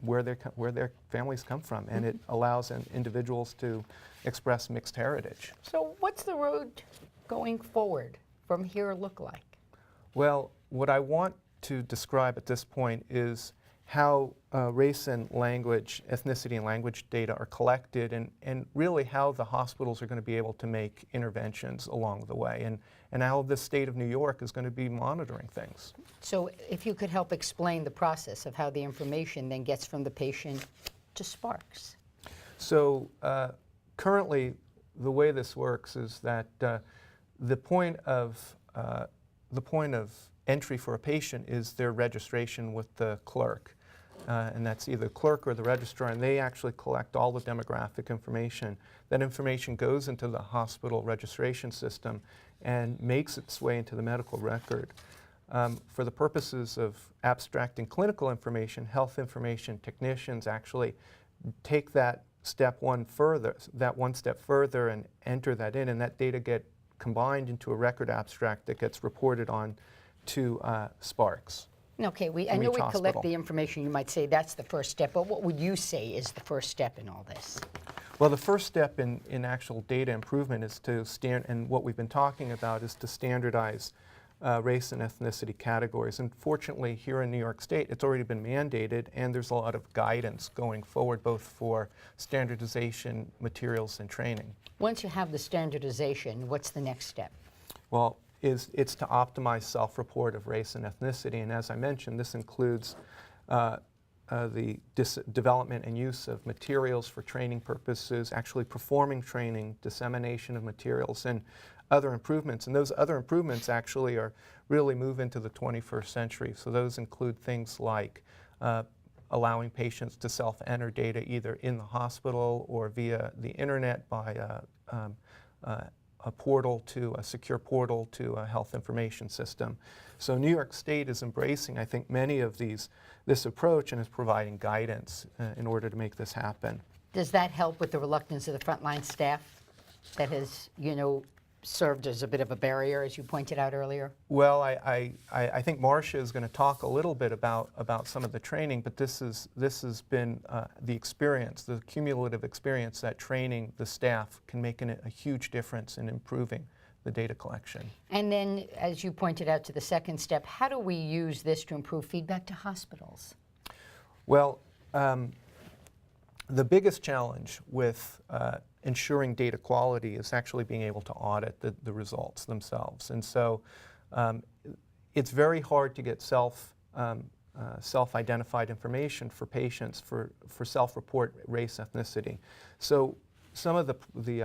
[SPEAKER 5] where their families come from. And it allows individuals to express mixed heritage.
[SPEAKER 1] So what's the road going forward from here look like?
[SPEAKER 5] Well, what I want to describe at this point is how race and language, ethnicity and language data are collected, and really how the hospitals are going to be able to make interventions along the way, and how the state of New York is going to be monitoring things.
[SPEAKER 1] So if you could help explain the process of how the information then gets from the patient to Sparks.
[SPEAKER 5] So currently, the way this works is that the point of entry for a patient is their registration with the clerk. And that's either the clerk or the registrar, and they actually collect all the demographic information. That information goes into the hospital registration system and makes its way into the medical record. For the purposes of abstracting clinical information, health information technicians actually take that one step further and enter that in, and that data get combined into a record abstract that gets reported on to Sparks.
[SPEAKER 1] Okay, I know we collect the information. You might say that's the first step, but what would you say is the first step in all this?
[SPEAKER 5] Well, the first step in actual data improvement is to and what we've been talking about is to standardize race and ethnicity categories. And fortunately, here in New York State, it's already been mandated, and there's a lot of guidance going forward, both for standardization, materials, and training.
[SPEAKER 1] Once you have the standardization, what's the next step?
[SPEAKER 5] Well, it's to optimize self-report of race and ethnicity, and as I mentioned, this includes the development and use of materials for training purposes, actually performing training, dissemination of materials, and other improvements. And those other improvements actually really move into the 21st century. So those include things like allowing patients to self-enter data either in the hospital or via the internet by a secure portal to a health information system. So New York State is embracing, I think, many of this approach, and is providing guidance in order to make this happen.
[SPEAKER 1] Does that help with the reluctance of the frontline staff that has, served as a bit of a barrier, as you pointed out earlier?
[SPEAKER 5] Well, I think Marcia is going to talk a little bit about some of the training, but this has been the experience, the cumulative experience that training the staff can make a huge difference in improving the data collection.
[SPEAKER 1] And then, as you pointed out to the second step, how do we use this to improve feedback to hospitals?
[SPEAKER 5] Well, the biggest challenge with ensuring data quality is actually being able to audit the results themselves. And so it's very hard to get self-identified information for patients for self-report race ethnicity. So some of the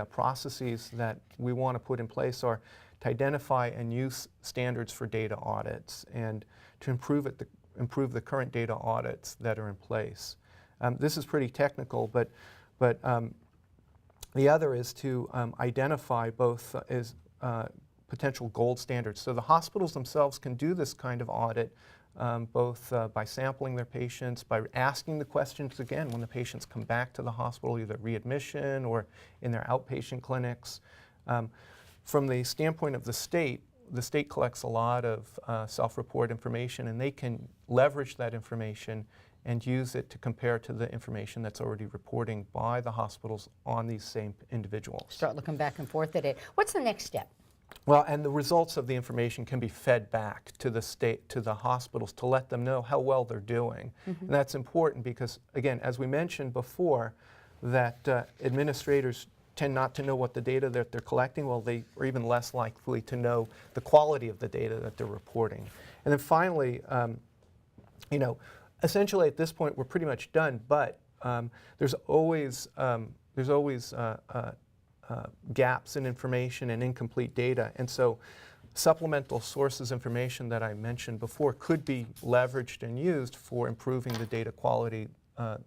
[SPEAKER 5] processes that we want to put in place are to identify and use standards for data audits and to improve the current data audits that are in place. This is pretty technical, but the other is to identify both potential gold standards. So the hospitals themselves can do this kind of audit, both by sampling their patients, by asking the questions again when the patients come back to the hospital, either readmission or in their outpatient clinics. From the standpoint of the state collects a lot of self-report information, and they can leverage that information and use it to compare to the information that's already reporting by the hospitals on these same individuals.
[SPEAKER 1] Start looking back and forth at it. What's the next step?
[SPEAKER 5] Well, and the results of the information can be fed back to the state, to the hospitals, to let them know how well they're doing. And that's important because, again, as we mentioned before, that administrators tend not to know what the data that they're collecting. Well, they are even less likely to know the quality of the data that they're reporting. And then finally, you know, essentially at this point we're pretty much done, but there's always gaps in information and incomplete data. And so supplemental sources information that I mentioned before could be leveraged and used for improving the data quality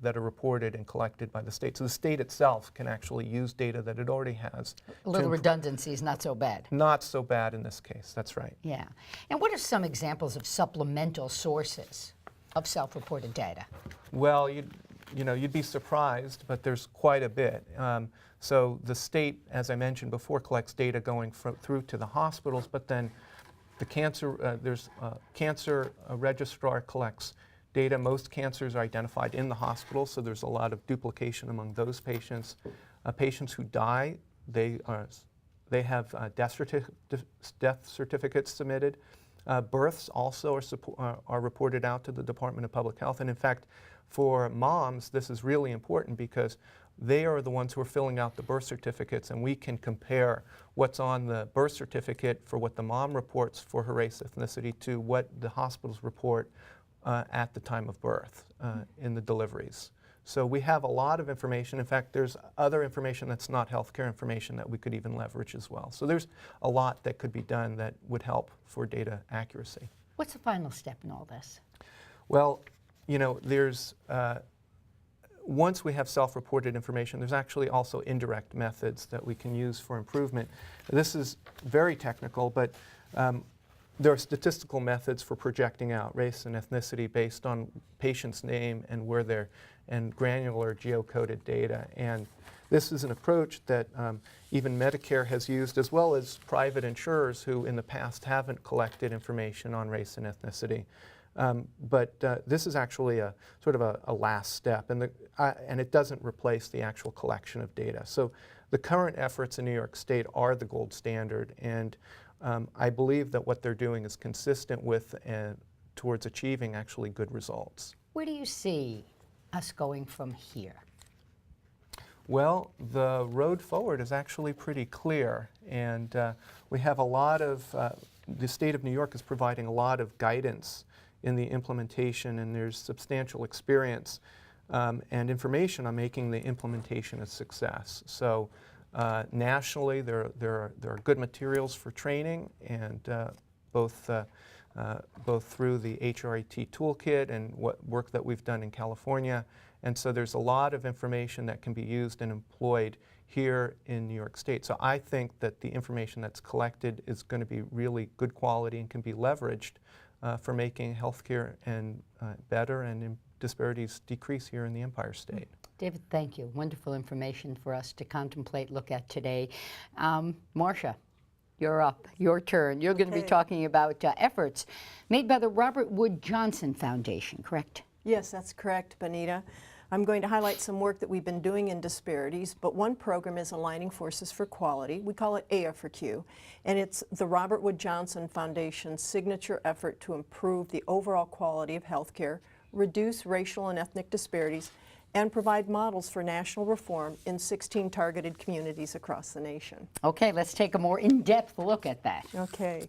[SPEAKER 5] that are reported and collected by the state. So the state itself can actually use data that it already has.
[SPEAKER 1] A little redundancy is not so bad.
[SPEAKER 5] Not so bad in this case, that's right.
[SPEAKER 1] Yeah. And what are some examples of supplemental sources of self-reported data?
[SPEAKER 5] Well, you'd be surprised, but there's quite a bit. So the state, as I mentioned before, collects data going through to the hospitals, but then the cancer registrar collects data. Most cancers are identified in the hospital, so there's a lot of duplication among those patients. Patients who die, they have death certificates submitted. Births also are reported out to the Department of Public Health. And in fact, for moms, this is really important because they are the ones who are filling out the birth certificates, and we can compare what's on the birth certificate for what the mom reports for her race, ethnicity to what the hospitals report at the time of birth in the deliveries. So we have a lot of information. In fact, there's other information that's not healthcare information that we could even leverage as well. So there's a lot that could be done that would help for data accuracy.
[SPEAKER 1] What's the final step in all this?
[SPEAKER 5] Well, there's once we have self-reported information, there's actually also indirect methods that we can use for improvement. This is very technical, but there are statistical methods for projecting out race and ethnicity based on patient's name and where they're, and granular geocoded data. And this is an approach that even Medicare has used, as well as private insurers who in the past haven't collected information on race and ethnicity. But this is actually a sort of a last step, and it doesn't replace the actual collection of data. So the current efforts in New York State are the gold standard, and I believe that what they're doing is consistent with towards achieving actually good results.
[SPEAKER 1] Where do you see us going from here?
[SPEAKER 5] Well, the road forward is actually pretty clear, and we have a lot of, the state of New York is providing a lot of guidance in the implementation, and there's substantial experience and information on making the implementation a success. So nationally, there are good materials for training, and both through the HRIT toolkit and what work that we've done in California. And so there's a lot of information that can be used and employed here in New York State. So I think that the information that's collected is going to be really good quality and can be leveraged for making healthcare and better and disparities decrease here in the Empire State.
[SPEAKER 1] David, thank you. Wonderful information for us to contemplate, look at today. Marcia, you're up. Your turn. You're going to be talking about efforts made by the Robert Wood Johnson Foundation, correct?
[SPEAKER 6] Yes, that's correct, Benita. I'm going to highlight some work that we've been doing in disparities, but one program is Aligning Forces for Quality. We call it AF for Q, and it's the Robert Wood Johnson Foundation's signature effort to improve the overall quality of healthcare, reduce racial and ethnic disparities, and provide models for national reform in 16 targeted communities across the nation.
[SPEAKER 1] Okay, let's take a more in-depth look at that.
[SPEAKER 6] Okay.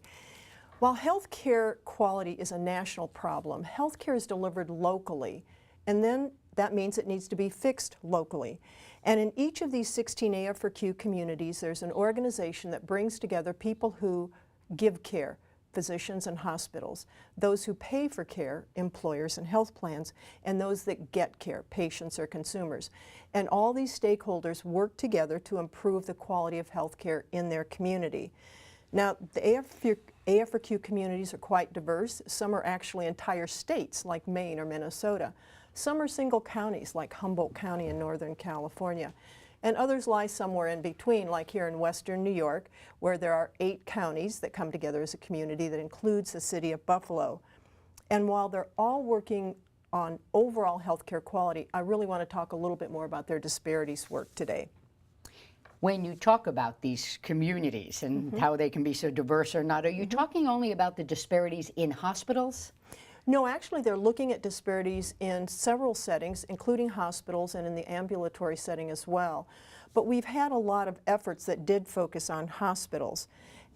[SPEAKER 6] While healthcare quality is a national problem, healthcare is delivered locally, and then that means it needs to be fixed locally. And in each of these 16 AF4Q communities, there's an organization that brings together people who give care, physicians and hospitals, those who pay for care, employers and health plans, and those that get care, patients or consumers. And all these stakeholders work together to improve the quality of health care in their community. Now, the AFRQ communities are quite diverse. Some are actually entire states like Maine or Minnesota. Some are single counties like Humboldt County in Northern California. And others lie somewhere in between, like here in Western New York, where there are 8 counties that come together as a community that includes the city of Buffalo. And while they're all working on overall healthcare quality, I really want to talk a little bit more about their disparities work today.
[SPEAKER 1] When you talk about these communities and how they can be so diverse or not, are you talking only about the disparities in hospitals?
[SPEAKER 6] No, actually they're looking at disparities in several settings, including hospitals and in the ambulatory setting as well. But we've had a lot of efforts that did focus on hospitals.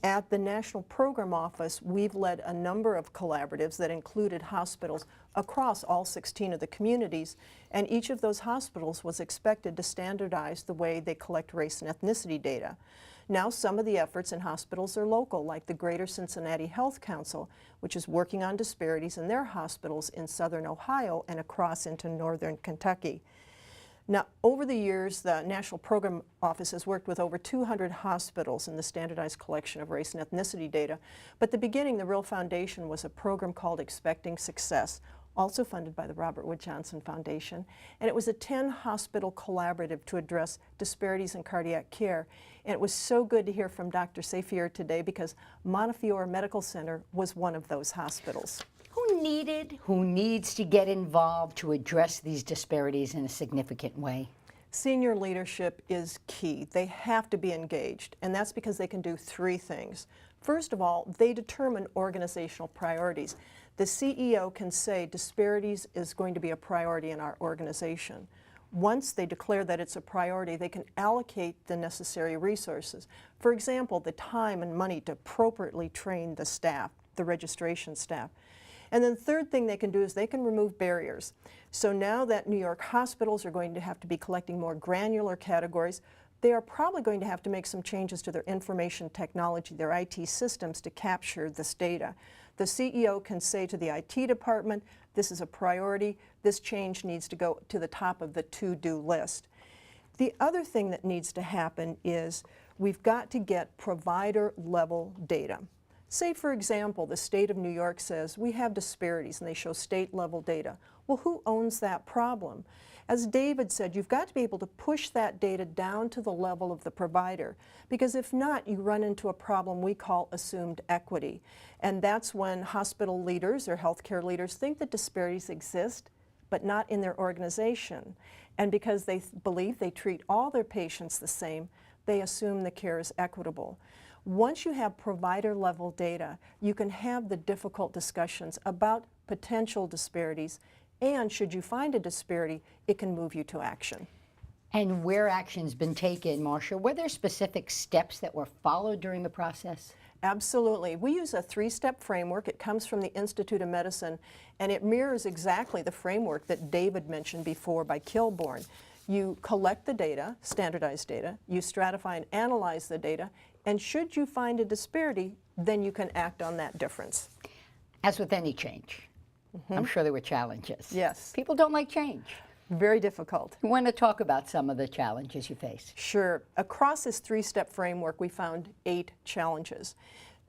[SPEAKER 6] At the National Program Office, we've led a number of collaboratives that included hospitals across all 16 of the communities, and each of those hospitals was expected to standardize the way they collect race and ethnicity data. Now some of the efforts in hospitals are local, like the Greater Cincinnati Health Council, which is working on disparities in their hospitals in southern Ohio and across into northern Kentucky. Now, over the years, the National Program Office has worked with over 200 hospitals in the standardized collection of race and ethnicity data. But at the beginning, the real foundation was a program called Expecting Success, also funded by the Robert Wood Johnson Foundation. And it was a 10-hospital collaborative to address disparities in cardiac care. And it was so good to hear from Dr. Safyer today because Montefiore Medical Center was one of those hospitals.
[SPEAKER 1] Who needs to get involved to address these disparities in a significant way?
[SPEAKER 6] Senior leadership is key. They have to be engaged, and that's because they can do 3 things. First of all, they determine organizational priorities. The CEO can say disparities is going to be a priority in our organization. Once they declare that it's a priority, they can allocate the necessary resources. For example, the time and money to appropriately train the staff, the registration staff. And then the third thing they can do is they can remove barriers. So now that New York hospitals are going to have to be collecting more granular categories, they are probably going to have to make some changes to their information technology, their IT systems to capture this data. The CEO can say to the IT department, this is a priority, this change needs to go to the top of the to-do list. The other thing that needs to happen is we've got to get provider-level data. Say, for example, the state of New York says, we have disparities, and they show state-level data. Well, who owns that problem? As David said, you've got to be able to push that data down to the level of the provider, because if not, you run into a problem we call assumed equity. And that's when hospital leaders or healthcare leaders think that disparities exist, but not in their organization. And because they believe they treat all their patients the same, they assume the care is equitable. Once you have provider-level data, you can have the difficult discussions about potential disparities, and should you find a disparity, it can move you to action.
[SPEAKER 1] And where action's been taken, Marcia, were there specific steps that were followed during the process?
[SPEAKER 6] Absolutely. We use a 3-step framework. It comes from the Institute of Medicine, and it mirrors exactly the framework that David mentioned before by Kilborn. You collect the data, standardized data, you stratify and analyze the data, and should you find a disparity, then you can act on that difference.
[SPEAKER 1] As with any change, I'm sure there were challenges.
[SPEAKER 6] Yes.
[SPEAKER 1] People don't like change.
[SPEAKER 6] Very difficult.
[SPEAKER 1] You want to talk about some of the challenges you face?
[SPEAKER 6] Sure. Across this 3-step framework, we found 8 challenges.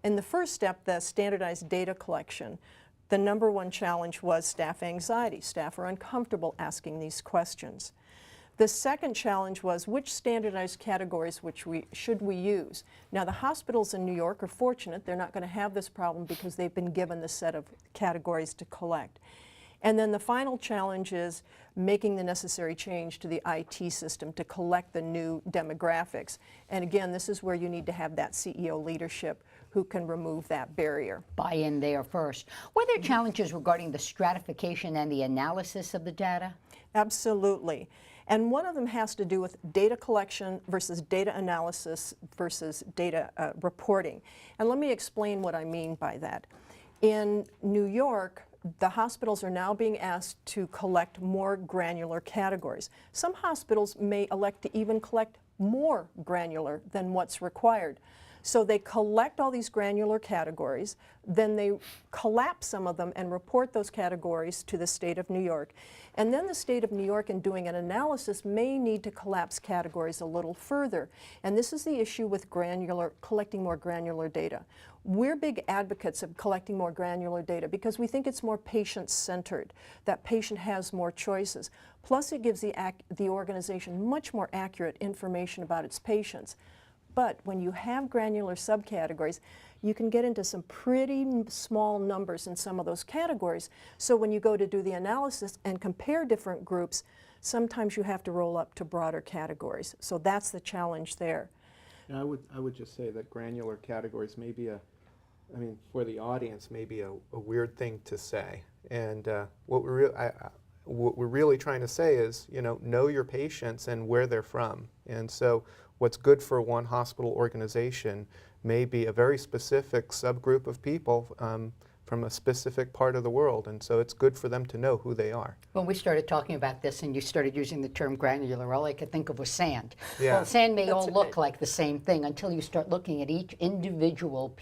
[SPEAKER 6] In the first step, the standardized data collection, the #1 challenge was staff anxiety. Staff are uncomfortable asking these questions. The second challenge was which standardized categories should we use. Now the hospitals in New York are fortunate. They're not going to have this problem because they've been given the set of categories to collect. And then the final challenge is making the necessary change to the IT system to collect the new demographics. And again, this is where you need to have that CEO leadership who can remove that barrier.
[SPEAKER 1] Buy in there first. Were there challenges regarding the stratification and the analysis of the data?
[SPEAKER 6] Absolutely. And one of them has to do with data collection versus data analysis versus data reporting. And let me explain what I mean by that. In New York, the hospitals are now being asked to collect more granular categories. Some hospitals may elect to even collect more granular than what's required. So they collect all these granular categories, then they collapse some of them and report those categories to the state of New York. And then the state of New York, in doing an analysis, may need to collapse categories a little further. And this is the issue with collecting more granular data. We're big advocates of collecting more granular data because we think it's more patient-centered. That patient has more choices. Plus, it gives the organization much more accurate information about its patients. But when you have granular subcategories, you can get into some pretty small numbers in some of those categories. So when you go to do the analysis and compare different groups, sometimes you have to roll up to broader categories. So that's the challenge there.
[SPEAKER 5] And I would just say that granular categories may be for the audience, may be a weird thing to say. And what we're really trying to say is, know your patients and where they're from. And so what's good for one hospital organization may be a very specific subgroup of people from a specific part of the world, and so it's good for them to know who they are.
[SPEAKER 1] When we started talking about this and you started using the term granular, all I could think of was sand.
[SPEAKER 5] Yeah.
[SPEAKER 1] Well, sand may all look like the same thing until you start looking at each individual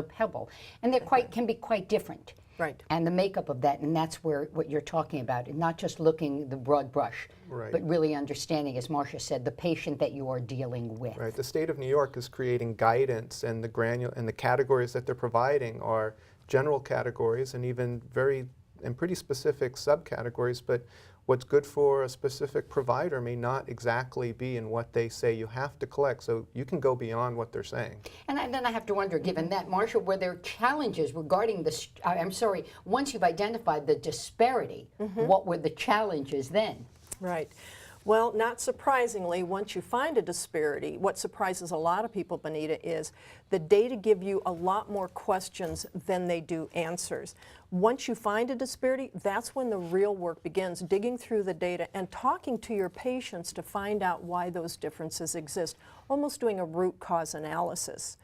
[SPEAKER 1] pebble, and they can be quite different.
[SPEAKER 6] Right.
[SPEAKER 1] And the makeup of that, and that's where what you're talking about, and not just looking the broad brush,
[SPEAKER 5] Right.
[SPEAKER 1] but really understanding, as Marcia said, the patient that you are dealing with.
[SPEAKER 5] Right. The state of New York is creating guidance, and the categories that they're providing are general categories and even pretty specific subcategories. But what's good for a specific provider may not exactly be in what they say you have to collect. So you can go beyond what they're saying.
[SPEAKER 1] And then I have to wonder, given that, Marcia, were there challenges regarding this? Once you've identified the disparity, what were the challenges then?
[SPEAKER 6] Right. Well, not surprisingly, once you find a disparity, what surprises a lot of people, Benita, is the data give you a lot more questions than they do answers. Once you find a disparity, that's when the real work begins, digging through the data and talking to your patients to find out why those differences exist, almost doing a root cause analysis.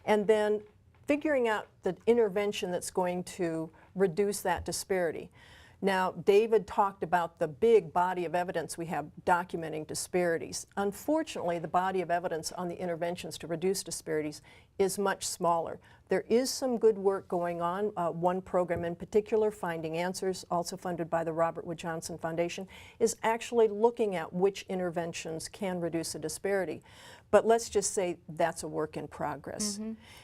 [SPEAKER 6] And then figuring out the intervention that's going to reduce that disparity. Now, David talked about the big body of evidence we have documenting disparities. Unfortunately, the body of evidence on the interventions to reduce disparities is much smaller. There is some good work going on. One program in particular, Finding Answers, also funded by the Robert Wood Johnson Foundation, is actually looking at which interventions can reduce a disparity. But let's just say that's a work in progress.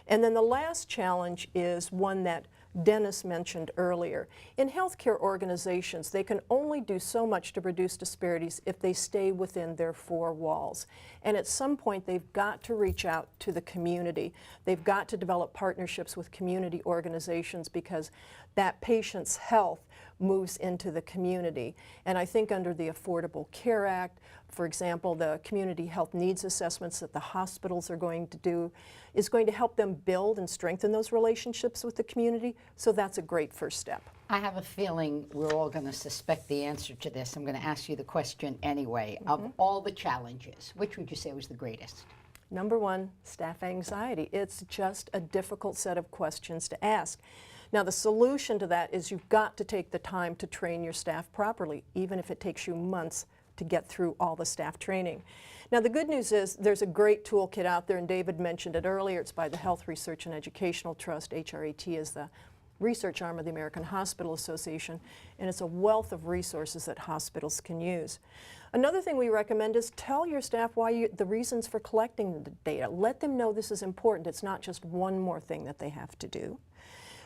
[SPEAKER 6] And then the last challenge is one that Dennis mentioned earlier. In healthcare organizations, they can only do so much to reduce disparities if they stay within their four walls. And at some point, they've got to reach out to the community. They've got to develop partnerships with community organizations because that patient's health moves into the community. And I think under the Affordable Care Act, for example, the community health needs assessments that the hospitals are going to do is going to help them build and strengthen those relationships with the community. So that's a great first step.
[SPEAKER 1] I have a feeling we're all going to suspect the answer to this. I'm going to ask you the question anyway. Of all the challenges, which would you say was the greatest?
[SPEAKER 6] Number one, staff anxiety. It's just a difficult set of questions to ask. Now, the solution to that is you've got to take the time to train your staff properly, even if it takes you months to get through all the staff training. Now, the good news is there's a great toolkit out there, and David mentioned it earlier. It's by the Health Research and Educational Trust. HRET is the research arm of the American Hospital Association, and it's a wealth of resources that hospitals can use. Another thing we recommend is tell your staff the reasons for collecting the data. Let them know this is important. It's not just one more thing that they have to do.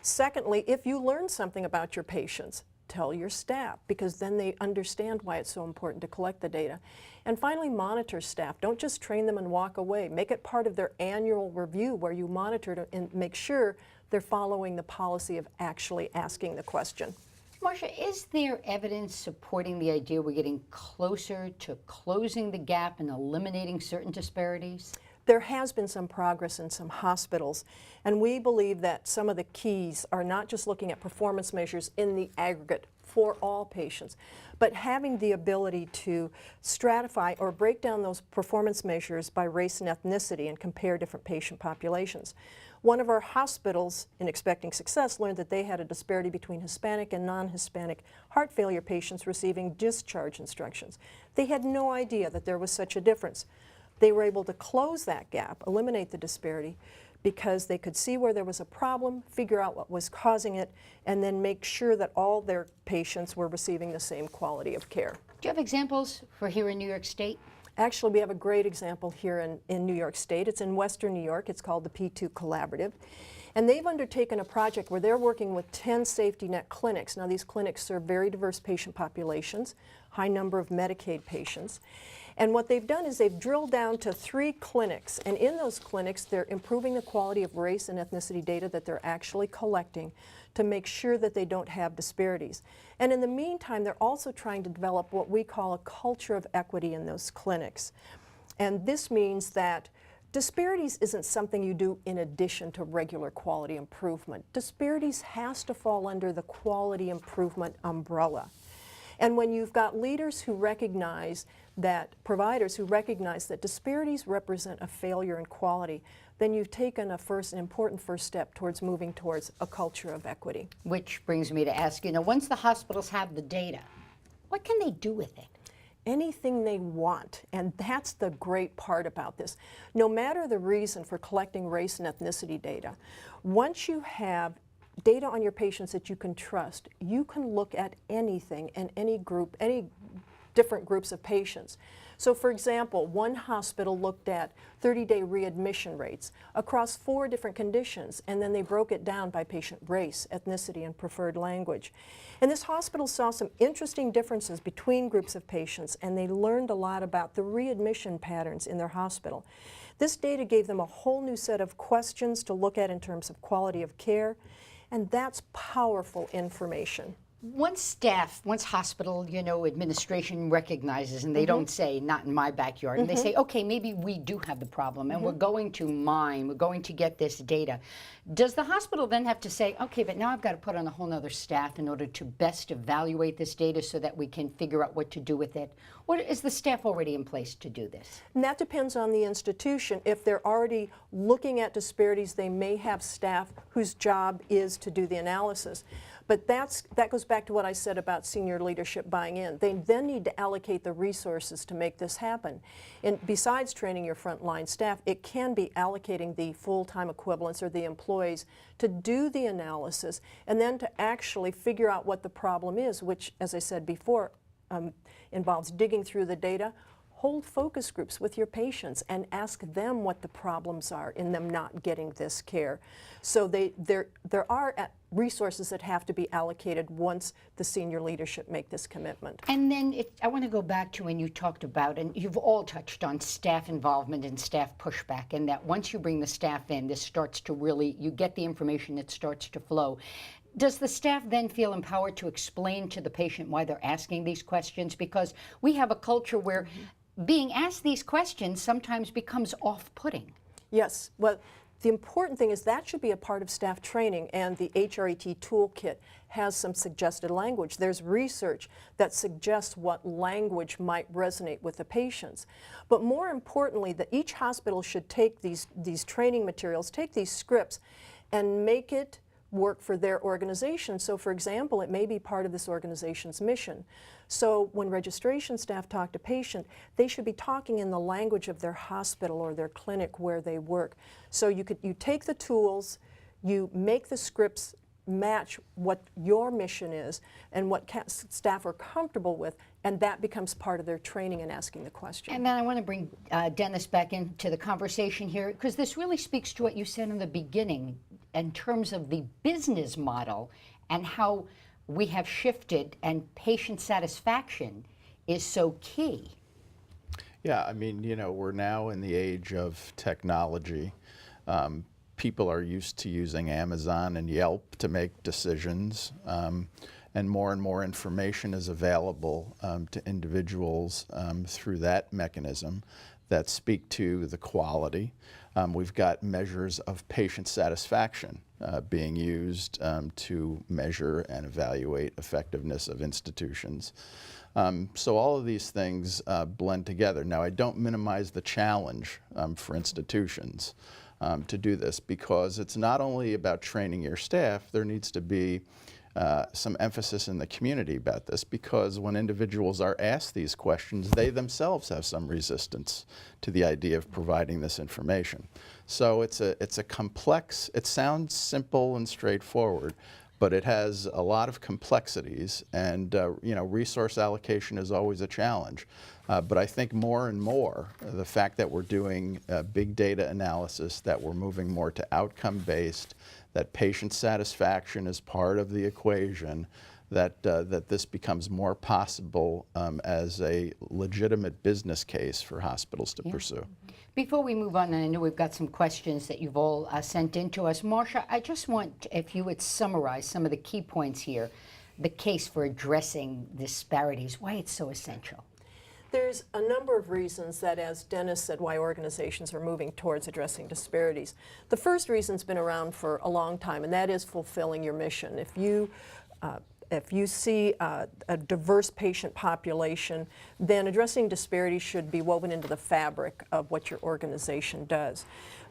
[SPEAKER 6] Secondly, if you learn something about your patients, tell your staff, because then they understand why it's so important to collect the data. And finally, monitor staff. Don't just train them and walk away. Make it part of their annual review where you monitor and make sure they're following the policy of actually asking the question.
[SPEAKER 1] Marcia, is there evidence supporting the idea we're getting closer to closing the gap and eliminating certain disparities?
[SPEAKER 6] There has been some progress in some hospitals, and we believe that some of the keys are not just looking at performance measures in the aggregate for all patients, but having the ability to stratify or break down those performance measures by race and ethnicity and compare different patient populations. One of our hospitals, in Expecting Success, learned that they had a disparity between Hispanic and non-Hispanic heart failure patients receiving discharge instructions. They had no idea that there was such a difference. they were able to close that gap, eliminate the disparity, because they could see where there was a problem, figure out what was causing it, and then make sure that all their patients were receiving the same quality of care.
[SPEAKER 1] Do you have examples for here in New York State?
[SPEAKER 6] Actually, we have a great example here in New York State. It's in Western New York. It's called the P2 Collaborative. And they've undertaken a project where they're working with 10 safety net clinics. Now, these clinics serve very diverse patient populations, high number of Medicaid patients. And what they've done is they've drilled down to 3 clinics. And in those clinics, they're improving the quality of race and ethnicity data that they're actually collecting to make sure that they don't have disparities. And in the meantime, they're also trying to develop what we call a culture of equity in those clinics. And this means that disparities isn't something you do in addition to regular quality improvement. Disparities has to fall under the quality improvement umbrella. And when you've got leaders who recognize that, providers who recognize that disparities represent a failure in quality, then you've taken an important first step towards moving towards a culture of equity.
[SPEAKER 1] Which brings me to ask, once the hospitals have the data, what can they do with it?
[SPEAKER 6] Anything they want, and that's the great part about this. No matter the reason for collecting race and ethnicity data, once you have data on your patients that you can trust, you can look at anything and any group, any different groups of patients. So for example, one hospital looked at 30-day readmission rates across 4 different conditions, and then they broke it down by patient race, ethnicity, and preferred language. And this hospital saw some interesting differences between groups of patients, and they learned a lot about the readmission patterns in their hospital. This data gave them a whole new set of questions to look at in terms of quality of care, and that's powerful information.
[SPEAKER 1] Once hospital, administration recognizes, and they don't say, not in my backyard, and they say, okay, maybe we do have the problem, and we're going to get this data. Does the hospital then have to say, okay, but now I've got to put on a whole nother staff in order to best evaluate this data so that we can figure out what to do with it? Or is the staff already in place to do this?
[SPEAKER 6] And that depends on the institution. If they're already looking at disparities, they may have staff whose job is to do the analysis. But that goes back to what I said about senior leadership buying in. They then need to allocate the resources to make this happen. And besides training your frontline staff, it can be allocating the full-time equivalents or the employees to do the analysis and then to actually figure out what the problem is, which, as I said before, involves digging through the data. Hold focus groups with your patients and ask them what the problems are in them not getting this care. So there are resources that have to be allocated once the senior leadership make this commitment.
[SPEAKER 1] And then I want to go back to when you talked about, and you've all touched on staff involvement and staff pushback, and that once you bring the staff in, this starts to really, you get the information that starts to flow. Does the staff then feel empowered to explain to the patient why they're asking these questions? Because we have a culture where being asked these questions sometimes becomes off-putting.
[SPEAKER 6] Yes. Well, the important thing is that should be a part of staff training, and the HRET toolkit has some suggested language. There's research that suggests what language might resonate with the patients. But more importantly, that each hospital should take these training materials, take these scripts, and make it work for their organization. So for example, it may be part of this organization's mission. So when registration staff talk to patient, they should be talking in the language of their hospital or their clinic where they work. So you take the tools, you make the scripts match what your mission is and what staff are comfortable with, and that becomes part of their training and asking the question.
[SPEAKER 1] And then I want to bring Dennis back into the conversation here, because this really speaks to what you said in the beginning in terms of the business model and how we have shifted, and patient satisfaction is so key.
[SPEAKER 3] Yeah, I mean, we're now in the age of technology. People are used to using Amazon and Yelp to make decisions, and more information is available to individuals through that mechanism that speak to the quality. We've got measures of patient satisfaction being used to measure and evaluate effectiveness of institutions. So all of these things blend together. Now, I don't minimize the challenge for institutions to do this, because it's not only about training your staff. There needs to be some emphasis in the community about this, because when individuals are asked these questions, they themselves have some resistance to the idea of providing this information. So it's a complex, it sounds simple and straightforward, but it has a lot of complexities, and you know, resource allocation is always a challenge. But I think more and more, the fact that we're doing big data analysis, that we're moving more to outcome-based, that patient satisfaction is part of the equation, that this becomes more possible as a legitimate business case for hospitals to pursue.
[SPEAKER 1] Before we move on, and I know we've got some questions that you've all sent in to us, Marcia, I just want if you would summarize some of the key points here, the case for addressing disparities, why it's so essential.
[SPEAKER 6] There's a number of reasons that, as Dennis said, why organizations are moving towards addressing disparities. The first reason's been around for a long time, and that is fulfilling your mission. If you see a diverse patient population, then addressing disparities should be woven into the fabric of what your organization does.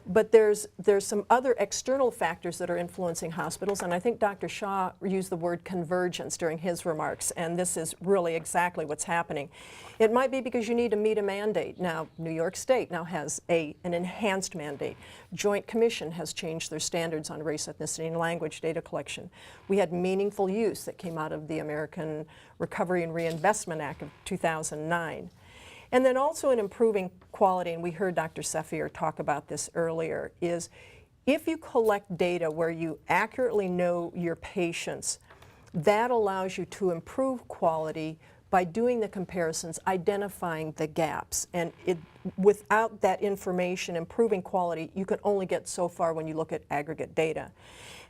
[SPEAKER 6] But there's some other external factors that are influencing hospitals, and I think Dr. Shah used the word convergence during his remarks, and this is really exactly what's happening. It might be because you need to meet a mandate. Now, New York State now has an enhanced mandate. Joint Commission has changed their standards on race, ethnicity, and language data collection. We had meaningful use that came out of the American Recovery and Reinvestment Act of 2009. And then also in improving quality, and we heard Dr. Safyer talk about this earlier, is if you collect data where you accurately know your patients, that allows you to improve quality by doing the comparisons, identifying the gaps. And without that information, improving quality, you can only get so far when you look at aggregate data.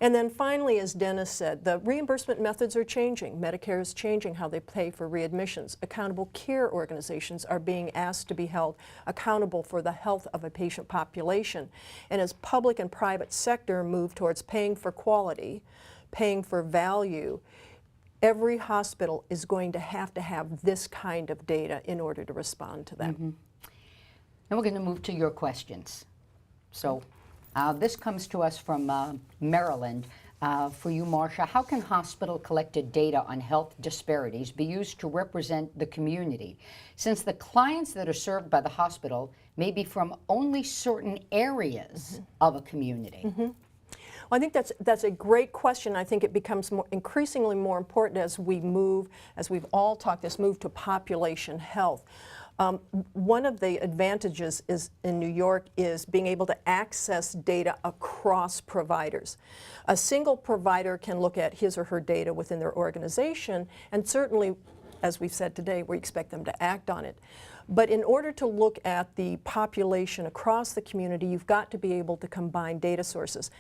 [SPEAKER 6] And then finally, as Dennis said, the reimbursement methods are changing. Medicare is changing how they pay for readmissions. Accountable care organizations are being asked to be held accountable for the health of a patient population. And as public and private sector move towards paying for quality, paying for value, every hospital is going to have this kind of data in order to respond to them.
[SPEAKER 1] Now we're going to move to your questions. So this comes to us from Maryland. For you, Marcia, how can hospital-collected data on health disparities be used to represent the community, since the clients that are served by the hospital may be from only certain areas of a community?
[SPEAKER 6] Well, I think that's a great question. I think it becomes increasingly more important as we move, as we've all talked, this move to population health. One of the advantages in New York is being able to access data across providers. A single provider can look at his or her data within their organization, and certainly, as we've said today, we expect them to act on it. But in order to look at the population across the community, you've got to be able to combine data sources.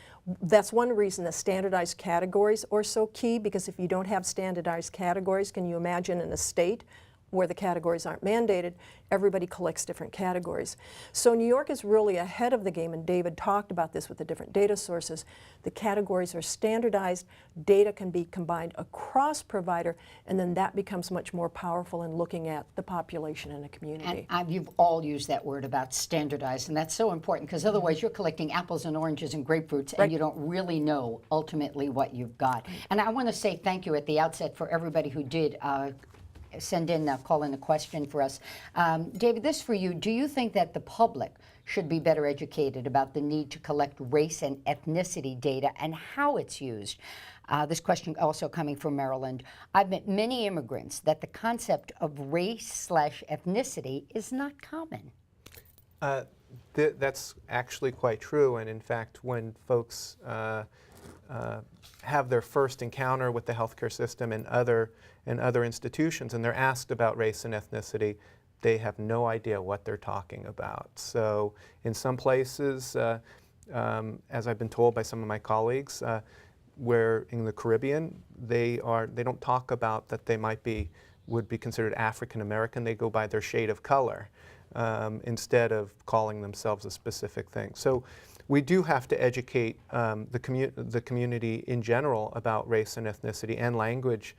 [SPEAKER 6] That's one reason that standardized categories are so key, because if you don't have standardized categories, can you imagine in a state where the categories aren't mandated, everybody collects different categories. So New York is really ahead of the game, and David talked about this with the different data sources. The categories are standardized, data can be combined across provider, and then that becomes much more powerful in looking at the population in a community.
[SPEAKER 1] And you've all used that word about standardized, and that's so important, because otherwise you're collecting apples and oranges and grapefruits, and you don't really know ultimately what you've got. And I want to say thank you at the outset for everybody who did send in, call in a question for us. David, this for you. Do you think that the public should be better educated about the need to collect race and ethnicity data and how it's used? This question also coming from Maryland. I've met many immigrants that the concept of race/ethnicity is not common.
[SPEAKER 5] That's actually quite true, and in fact, when folks have their first encounter with the healthcare system and other institutions, and they're asked about race and ethnicity, they have no idea what they're talking about. So in some places, as I've been told by some of my colleagues, where in the Caribbean, they don't talk about that they would be considered African American. They go by their shade of color instead of calling themselves a specific thing. So we do have to educate the community in general about race and ethnicity and language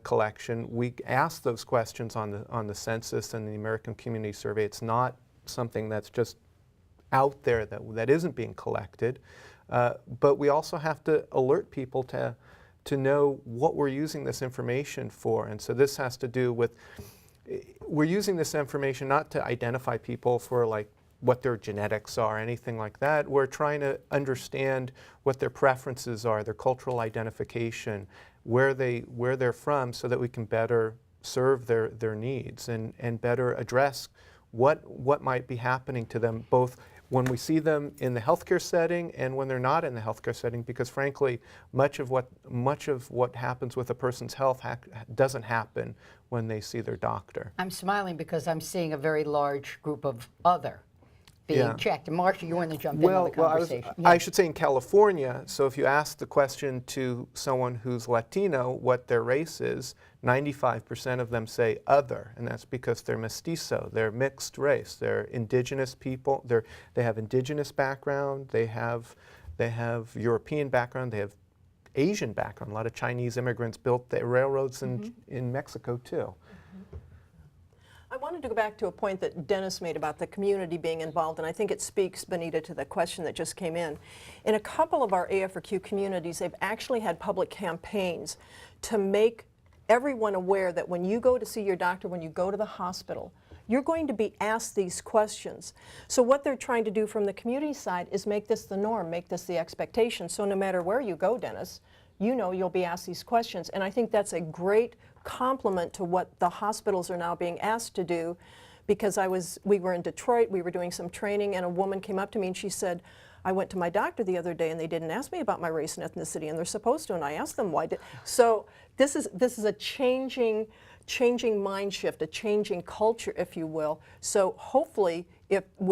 [SPEAKER 5] collection. We ask those questions on the census and the American Community Survey. It's not something that's just out there that isn't being collected. But we also have to alert people to to know what we're using this information for. And so this has to do with, we're using this information not to identify people for like what their genetics are, anything like that. We're trying to understand what their preferences are, their cultural identification, where they're from, so that we can better serve their needs and better address what might be happening to them, both when we see them in the healthcare setting and when they're not in the healthcare setting, because frankly, much of what happens with a person's health doesn't happen when they see their doctor.
[SPEAKER 1] I'm smiling because I'm seeing a very large group of other being checked. And Marcia, you want to jump in on the conversation.
[SPEAKER 5] I should say in California, so if you ask the question to someone who's Latino what their race is, 95% of them say other, and that's because they're mestizo, they're mixed race, they're indigenous people, they have indigenous background, they have European background, they have Asian background. A lot of Chinese immigrants built the railroads in Mexico too.
[SPEAKER 6] I wanted to go back to a point that Dennis made about the community being involved, and I think it speaks, Benita, to the question that just came in. In a couple of our AFRQ communities, they've actually had public campaigns to make everyone aware that when you go to see your doctor, when you go to the hospital, you're going to be asked these questions. So what they're trying to do from the community side is make this the norm, make this the expectation. So no matter where you go, Dennis, you know you'll be asked these questions. And I think that's a great complement to what the hospitals are now being asked to do, because we were in Detroit, we were doing some training, and a woman came up to me and she said, I went to my doctor the other day and they didn't ask me about my race and ethnicity, and they're supposed to, and I asked them why. So this is a changing mind shift, a changing culture, if you will. So hopefully,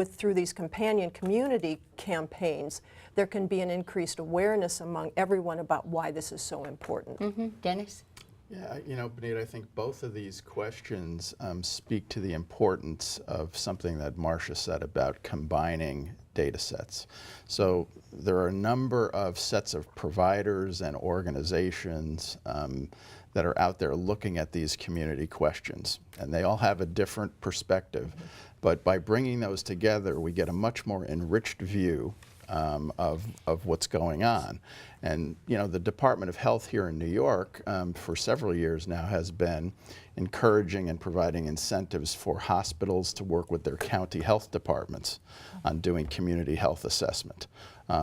[SPEAKER 6] through these companion community campaigns, there can be an increased awareness among everyone about why this is so important.
[SPEAKER 1] Dennis?
[SPEAKER 3] Yeah, you know, Benita, I think both of these questions speak to the importance of something that Marcia said about combining data sets. So there are a number of sets of providers and organizations that are out there looking at these community questions, and they all have a different perspective. But by bringing those together, we get a much more enriched view of what's going on. And you know, the Department of Health here in New York for several years now has been encouraging and providing incentives for hospitals to work with their county health departments on doing community health assessment.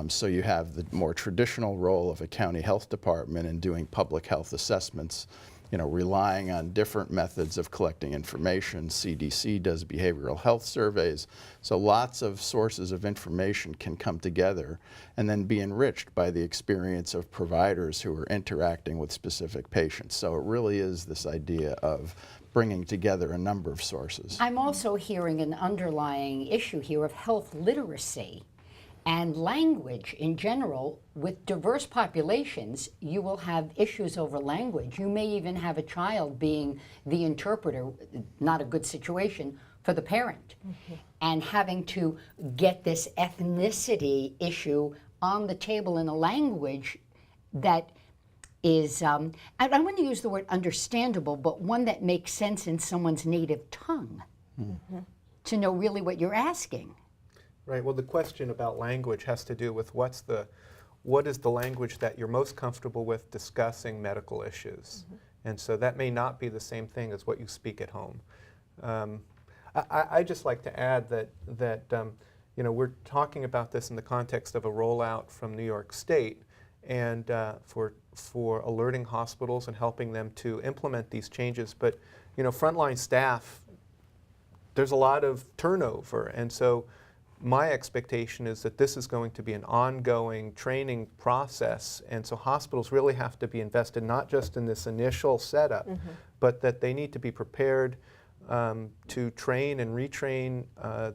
[SPEAKER 3] So you have the more traditional role of a county health department in doing public health assessments, you know, relying on different methods of collecting information. CDC does behavioral health surveys. So lots of sources of information can come together and then be enriched by the experience of providers who are interacting with specific patients. So it really is this idea of bringing together a number of sources.
[SPEAKER 1] I'm also hearing an underlying issue here of health literacy and language in general. With diverse populations, you will have issues over language. You may even have a child being the interpreter, not a good situation for the parent, and having to get this ethnicity issue on the table in a language that is, I want to use the word understandable, but one that makes sense in someone's native tongue, to know really what you're asking.
[SPEAKER 5] Right. Well, the question about language has to do with what is the language that you're most comfortable with discussing medical issues, and so that may not be the same thing as what you speak at home. I just like to add that you know, we're talking about this in the context of a rollout from New York State, and for alerting hospitals and helping them to implement these changes. But you know, frontline staff, there's a lot of turnover, and so my expectation is that this is going to be an ongoing training process, and so hospitals really have to be invested not just in this initial setup, but that they need to be prepared to train and retrain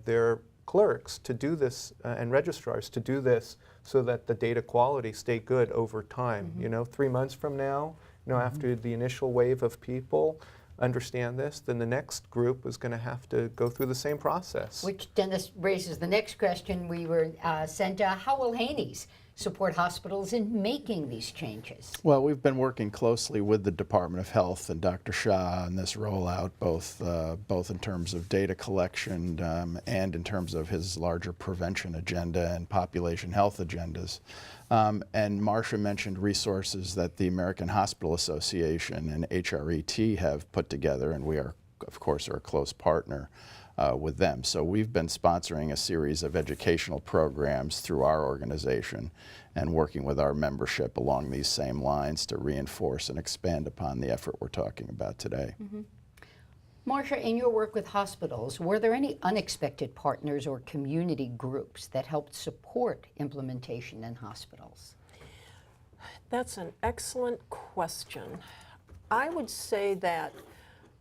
[SPEAKER 5] their clerks to do this and registrars to do this, so that the data quality stay good over time. You know, 3 months from now, you know, after the initial wave of people understand this, then the next group is going to have to go through the same process.
[SPEAKER 1] Which, Dennis, raises the next question. We were sent Howell Haney's support hospitals in making these changes?
[SPEAKER 3] Well, we've been working closely with the Department of Health and Dr. Shah on this rollout, both in terms of data collection and in terms of his larger prevention agenda and population health agendas. And Marcia mentioned resources that the American Hospital Association and HRET have put together, and we are, of course, a close partner with them. So we've been sponsoring a series of educational programs through our organization and working with our membership along these same lines to reinforce and expand upon the effort we're talking about today.
[SPEAKER 1] Mm-hmm. Marcia, in your work with hospitals, were there any unexpected partners or community groups that helped support implementation in hospitals?
[SPEAKER 6] That's an excellent question. I would say that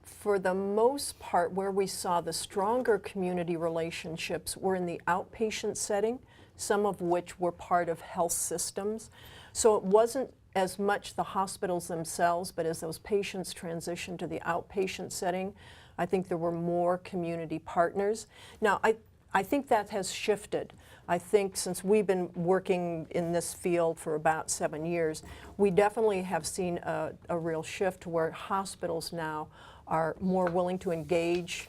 [SPEAKER 6] for the most part, where we saw the stronger community relationships were in the outpatient setting, some of which were part of health systems. So it wasn't as much the hospitals themselves, but as those patients transitioned to the outpatient setting, I think there were more community partners. Now, I think that has shifted. I think since we've been working in this field for about 7 years, we definitely have seen a real shift to where hospitals now are more willing to engage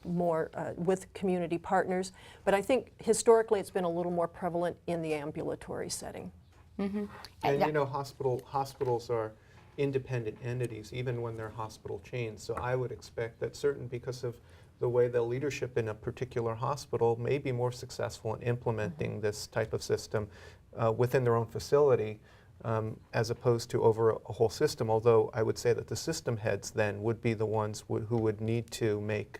[SPEAKER 6] more with community partners. But I think historically it's been a little more prevalent in the ambulatory setting.
[SPEAKER 1] Mm-hmm.
[SPEAKER 5] And you know, hospitals are independent entities, even when they're hospital chains. So I would expect that because of the way the leadership in a particular hospital may be more successful in implementing this type of system within their own facility, as opposed to over a whole system, although I would say that the system heads then would be the ones who would need to make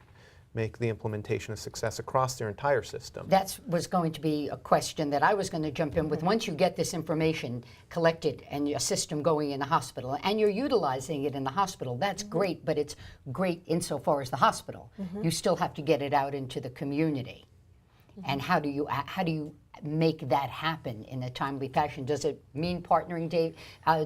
[SPEAKER 5] the implementation a success across their entire system.
[SPEAKER 1] That was going to be a question that I was going to jump in with. Once you get this information collected and a system going in the hospital and you're utilizing it in the hospital, that's great, but it's great insofar as the hospital. You still have to get it out into the community. And how do you make that happen in a timely fashion? Does it mean partnering,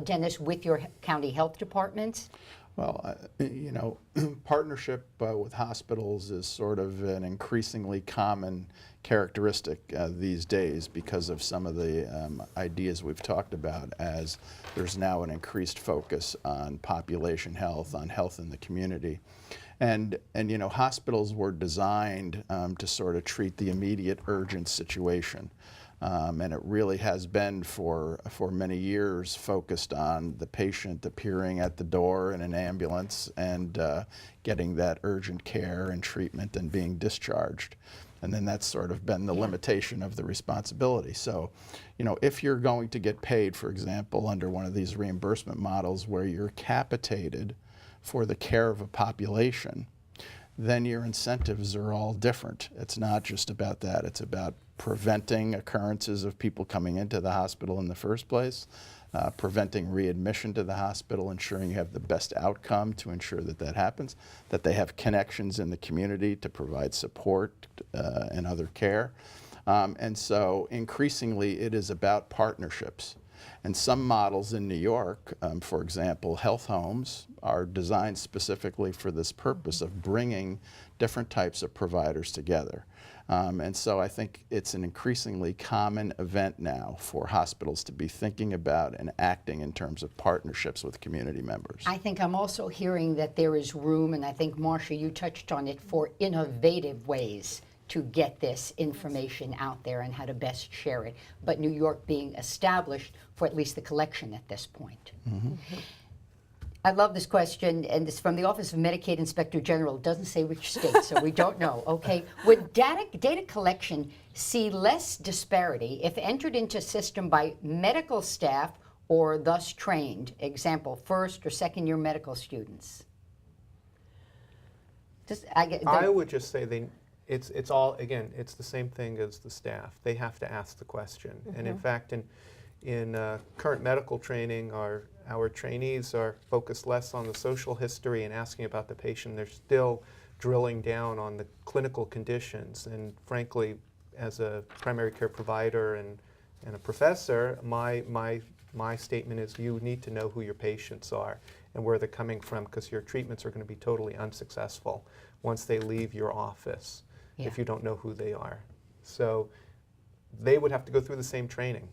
[SPEAKER 1] Dennis, with your county health departments?
[SPEAKER 3] Well, you know, partnership with hospitals is sort of an increasingly common characteristic these days because of some of the ideas we've talked about, as there's now an increased focus on population health, on health in the community. And you know, hospitals were designed to sort of treat the immediate urgent situation. And it really has been for many years focused on the patient appearing at the door in an ambulance and getting that urgent care and treatment and being discharged. And then that's sort of been the limitation of the responsibility. So, you know, if you're going to get paid, for example, under one of these reimbursement models where you're capitated for the care of a population, then your incentives are all different. It's not just about that. It's about preventing occurrences of people coming into the hospital in the first place, preventing readmission to the hospital, ensuring you have the best outcome to ensure that that happens, that they have connections in the community to provide support and other care. And so increasingly it is about partnerships. And some models in New York, for example, health homes, are designed specifically for this purpose of bringing different types of providers together. And so I think it's an increasingly common event now for hospitals to be thinking about and acting in terms of partnerships with community members.
[SPEAKER 1] I think I'm also hearing that there is room, and I think, Marcia, you touched on it, for innovative ways to get this information out there and how to best share it, but New York being established for at least the collection at this point. I love this question, and it's from the Office of Medicaid Inspector General. It doesn't say which state, so we don't know. Okay, would data collection see less disparity if entered into a system by medical staff or thus trained? Example, first or second year medical students.
[SPEAKER 5] I would just say it's all, again, it's the same thing as the staff. They have to ask the question. And in fact, in current medical training, our trainees are focused less on the social history and asking about the patient. They're still drilling down on the clinical conditions. And frankly, as a primary care provider and a professor, my statement is you need to know who your patients are and where they're coming from, because your treatments are going to be totally unsuccessful once they leave your office if you don't know who they are. So they would have to go through the same training.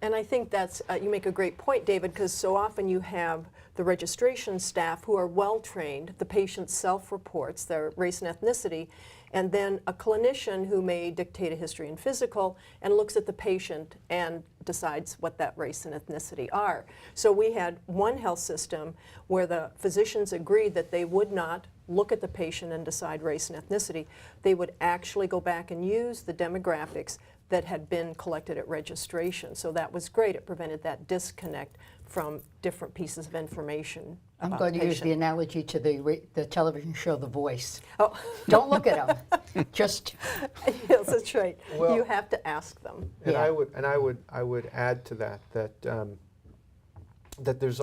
[SPEAKER 6] And I think that's, you make a great point, David, because so often you have the registration staff who are well-trained, the patient self-reports their race and ethnicity, and then a clinician who may dictate a history and physical and looks at the patient and decides what that race and ethnicity are. So we had one health system where the physicians agreed that they would not look at the patient and decide race and ethnicity. They would actually go back and use the demographics that had been collected at registration. So that was great. It prevented that disconnect from different pieces of information.
[SPEAKER 1] I'm
[SPEAKER 6] about
[SPEAKER 1] going
[SPEAKER 6] the
[SPEAKER 1] to use
[SPEAKER 6] patient.
[SPEAKER 1] the analogy to the television show The Voice.
[SPEAKER 6] Oh,
[SPEAKER 1] Don't look at them. Just
[SPEAKER 6] yes, that's right.
[SPEAKER 5] Well-
[SPEAKER 6] You have to ask them.
[SPEAKER 5] And
[SPEAKER 1] Yeah.
[SPEAKER 5] I would add to that that there's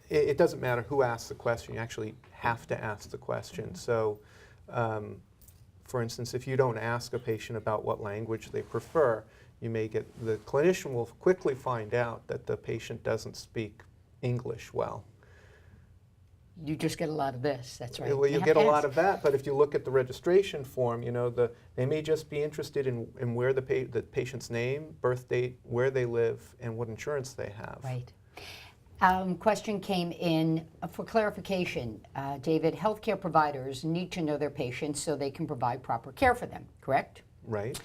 [SPEAKER 5] it doesn't matter who asks the question. You actually have to ask the question. So, for instance, if you don't ask a patient about what language they prefer, you may get the clinician will quickly find out that the patient doesn't speak English well.
[SPEAKER 1] you just get a lot of this. That's right.
[SPEAKER 5] Well, you
[SPEAKER 1] have
[SPEAKER 5] get
[SPEAKER 1] to
[SPEAKER 5] a lot
[SPEAKER 1] ask.
[SPEAKER 5] of that, but if you look at the registration form, you know, they may just be interested in where the patient's name, birth date, where they live, and what insurance they have.
[SPEAKER 1] Right. Question came in for clarification. David, healthcare providers need to know their patients so they can provide proper care for them, correct?
[SPEAKER 5] Right.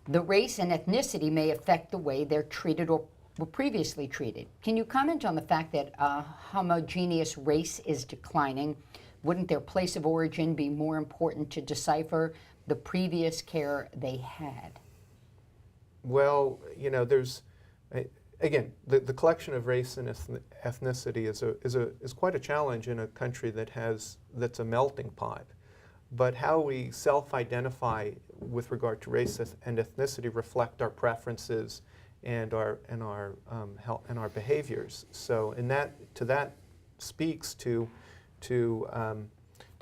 [SPEAKER 1] The race and ethnicity may affect the way they're treated or were previously treated. Can you comment on the fact that homogeneous race is declining? Wouldn't their place of origin be more important to decipher the previous care they had?
[SPEAKER 5] Well, you know, there's again the collection of race and ethnicity is quite a challenge in a country that's a melting pot. But how we self-identify with regard to race and ethnicity reflect our preferences and our behaviors. So, that speaks to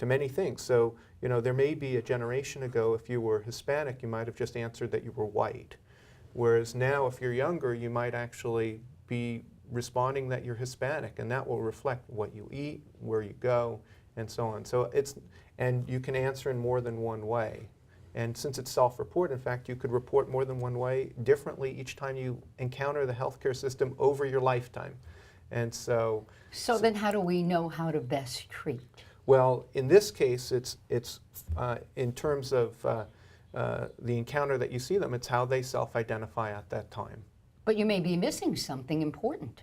[SPEAKER 5] many things. So, you know, there may be a generation ago, if you were Hispanic, you might have just answered that you were white. Whereas now, if you're younger, you might actually be responding that you're Hispanic, and that will reflect what you eat, where you go, and so on. So and you can answer in more than one way. And since it's self-report, in fact, you could report more than one way differently each time you encounter the healthcare system over your lifetime. And so
[SPEAKER 1] Then how do we know how to best treat?
[SPEAKER 5] well, in this case, it's in terms of the encounter that you see them, it's how they self-identify at that time.
[SPEAKER 1] But you may be missing something important.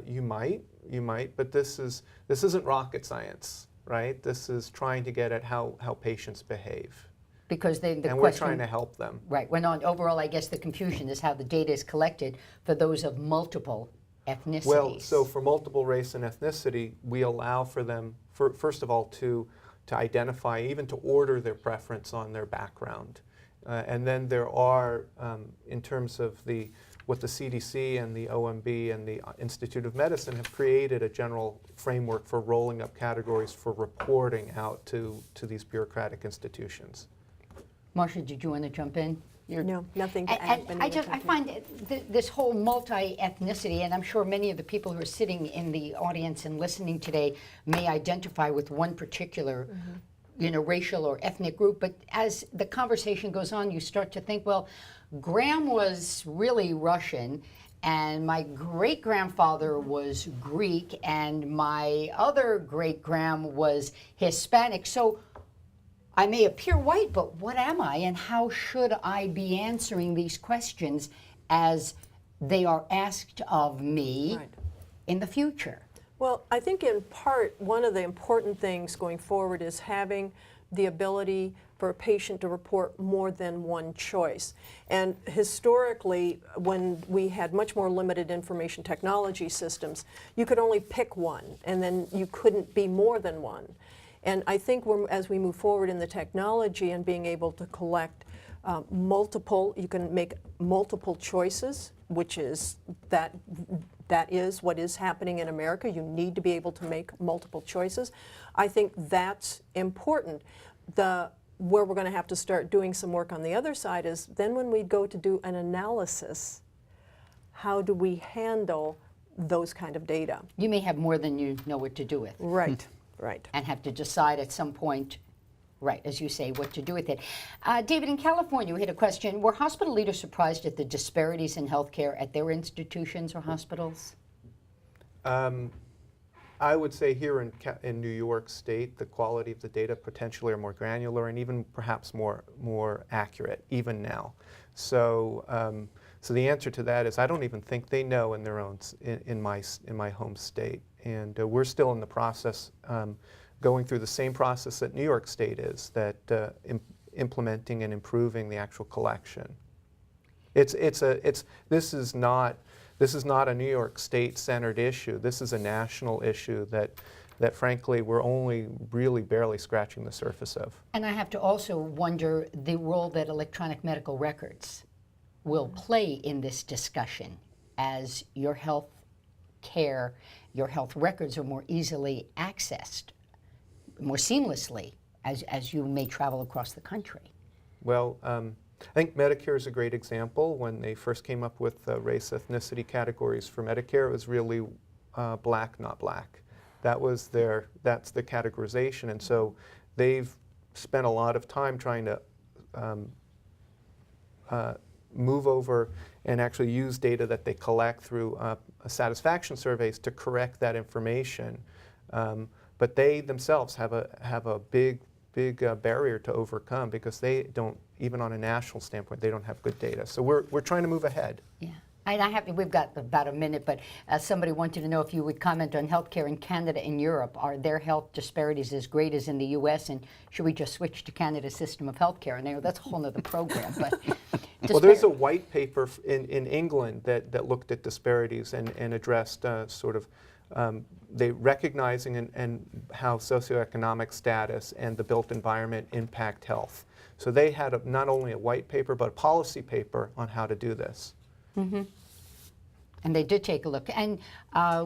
[SPEAKER 5] You might, but this isn't rocket science, right? This is trying to get at how patients behave.
[SPEAKER 1] Because the
[SPEAKER 5] And
[SPEAKER 1] question,
[SPEAKER 5] we're trying to help them.
[SPEAKER 1] right, when on overall, I guess the confusion is how the data is collected for those of multiple ethnicities.
[SPEAKER 5] Well, so for multiple race and ethnicity, we allow for them, first of all, to identify, even to order their preference on their background. And then there are, in terms of what the CDC and the OMB and the Institute of Medicine have created a general framework for rolling up categories for reporting out to these bureaucratic institutions.
[SPEAKER 1] Marcia, did you want to jump in?
[SPEAKER 6] No, nothing to add.
[SPEAKER 1] And I find this whole multi-ethnicity, and I'm sure many of the people who are sitting in the audience and listening today may identify with one particular racial or ethnic group, but as the conversation goes on, you start to think, well, Graham was really Russian, and my great-grandfather was Greek, and my other great-gram was Hispanic. So I may appear white, but what am I, and how should I be answering these questions as they are asked of me in the future?
[SPEAKER 6] Well, I think in part, one of the important things going forward is having the ability for a patient to report more than one choice. And historically, when we had much more limited information technology systems, you could only pick one, and then you couldn't be more than one. And I think as we move forward in the technology and being able to collect you can make multiple choices, which is that is what is happening in America. You need to be able to make multiple choices. I think that's important. Where we're going to have to start doing some work on the other side is then when we go to do an analysis, how do we handle those kind of data?
[SPEAKER 1] You may have more than you know what to do with.
[SPEAKER 6] Right, right.
[SPEAKER 1] And have to decide at some point Right, as you say, what to do with it. David, in California, we had a question. Were hospital leaders surprised at the disparities in healthcare at their institutions or hospitals?
[SPEAKER 5] I would say here in New York State, the quality of the data potentially are more granular and even perhaps more accurate, even now. So, so the answer to that is I don't even think they know in their own in my home state, and we're still in the process, going through the same process that New York State is, that implementing and improving the actual collection. This is not a New York State-centered issue. This is a national issue that frankly we're only really barely scratching the surface of.
[SPEAKER 1] And I have to also wonder the role that electronic medical records will play in this discussion as your health care, your health records are more easily accessed, more seamlessly as you may travel across the country.
[SPEAKER 5] Well, I think Medicare is a great example. When they first came up with race ethnicity categories for Medicare, it was really black, not black. That's the categorization, and so they've spent a lot of time trying to move over and actually use data that they collect through satisfaction surveys to correct that information. But they themselves have a big barrier to overcome because they don't, even on a national standpoint, they don't have good data. So we're trying to move ahead.
[SPEAKER 1] Yeah. And we've got about a minute, but somebody wanted to know if you would comment on healthcare in Canada and Europe. Are their health disparities as great as in the U.S., and should we just switch to Canada's system of healthcare? And that's a whole other program. But
[SPEAKER 5] well, there's a white paper in England that looked at disparities and addressed sort of they recognizing and how socioeconomic status and the built environment impact health. So they had not only a white paper, but a policy paper on how to do this.
[SPEAKER 1] Mm-hmm. And they did take a look. And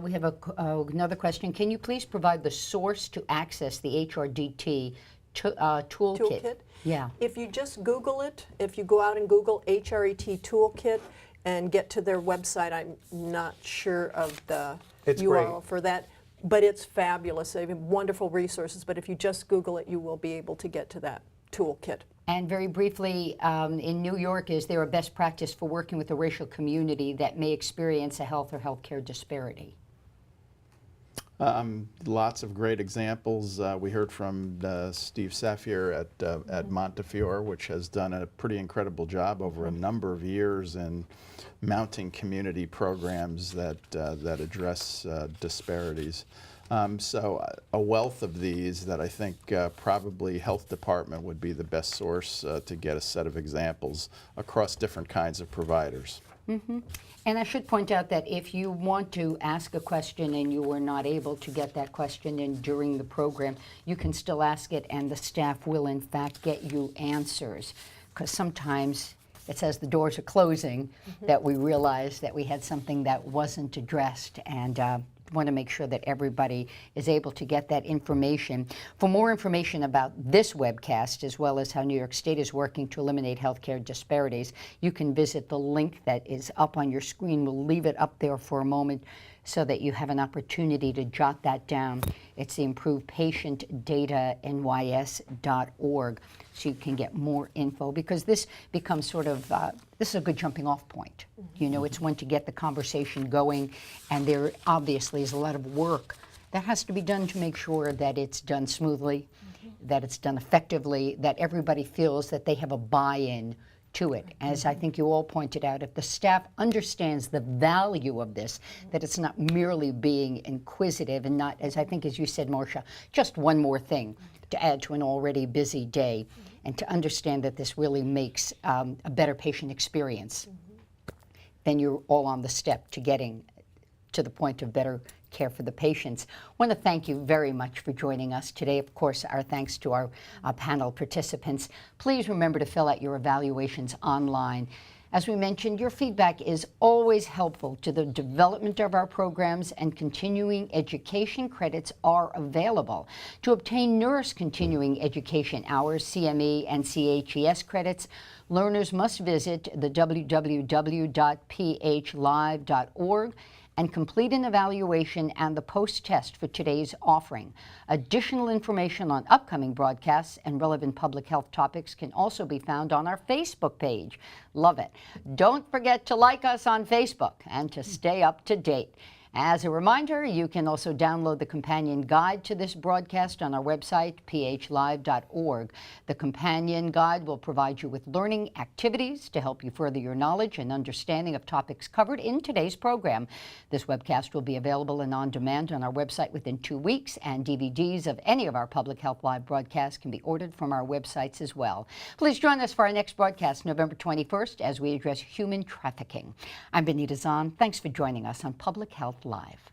[SPEAKER 1] we have another question. Can you please provide the source to access the HRDT toolkit? Yeah.
[SPEAKER 6] If you just Google it, if you go out and Google HRET toolkit and get to their website, I'm not sure of the URL for that, but it's fabulous. They have wonderful resources, but if you just Google it, you will be able to get to that toolkit.
[SPEAKER 1] And very briefly, in New York, is there a best practice for working with a racial community that may experience a health or healthcare disparity?
[SPEAKER 3] Lots of great examples. We heard from Steve Safyer at Montefiore, which has done a pretty incredible job over a number of years in mounting community programs that address disparities. So a wealth of these that I think probably health department would be the best source to get a set of examples across different kinds of providers.
[SPEAKER 1] Mm-hmm. And I should point out that if you want to ask a question and you were not able to get that question in during the program, you can still ask it and the staff will in fact get you answers. Because sometimes it's as the doors are closing that we realize that we had something that wasn't addressed, and want to make sure that everybody is able to get that information. For more information about this webcast, as well as how New York State is working to eliminate healthcare disparities, you can visit the link that is up on your screen. We'll leave it up there for a moment so that you have an opportunity to jot that down. It's the ImprovePatientDataNYS.org, so you can get more info, because this becomes sort of, this is a good jumping off point. You know, it's one to get the conversation going, and there obviously is a lot of work that has to be done to make sure that it's done smoothly, that it's done effectively, that everybody feels that they have a buy-in to it. As I think you all pointed out, if the staff understands the value of this, that it's not merely being inquisitive and not, as I think as you said, Marcia, just one more thing to add to an already busy day, and to understand that this really makes a better patient experience, then you're all on the step to getting to the point of better care for the patients. I want to thank you very much for joining us today. Of course, our thanks to our panel participants. Please remember to fill out your evaluations online. As we mentioned, your feedback is always helpful to the development of our programs, and continuing education credits are available. To obtain nurse continuing education hours, CME and CHES credits, learners must visit the www.phlive.org and complete an evaluation and the post-test for today's offering. Additional information on upcoming broadcasts and relevant public health topics can also be found on our Facebook page. Love it. Don't forget to like us on Facebook and to stay up to date. As a reminder, you can also download the companion guide to this broadcast on our website, phlive.org. The companion guide will provide you with learning activities to help you further your knowledge and understanding of topics covered in today's program. This webcast will be available and on demand on our website within 2 weeks, and DVDs of any of our Public Health Live broadcasts can be ordered from our websites as well. Please join us for our next broadcast, November 21st, as we address human trafficking. I'm Benita Zahn. Thanks for joining us on Public Health Live.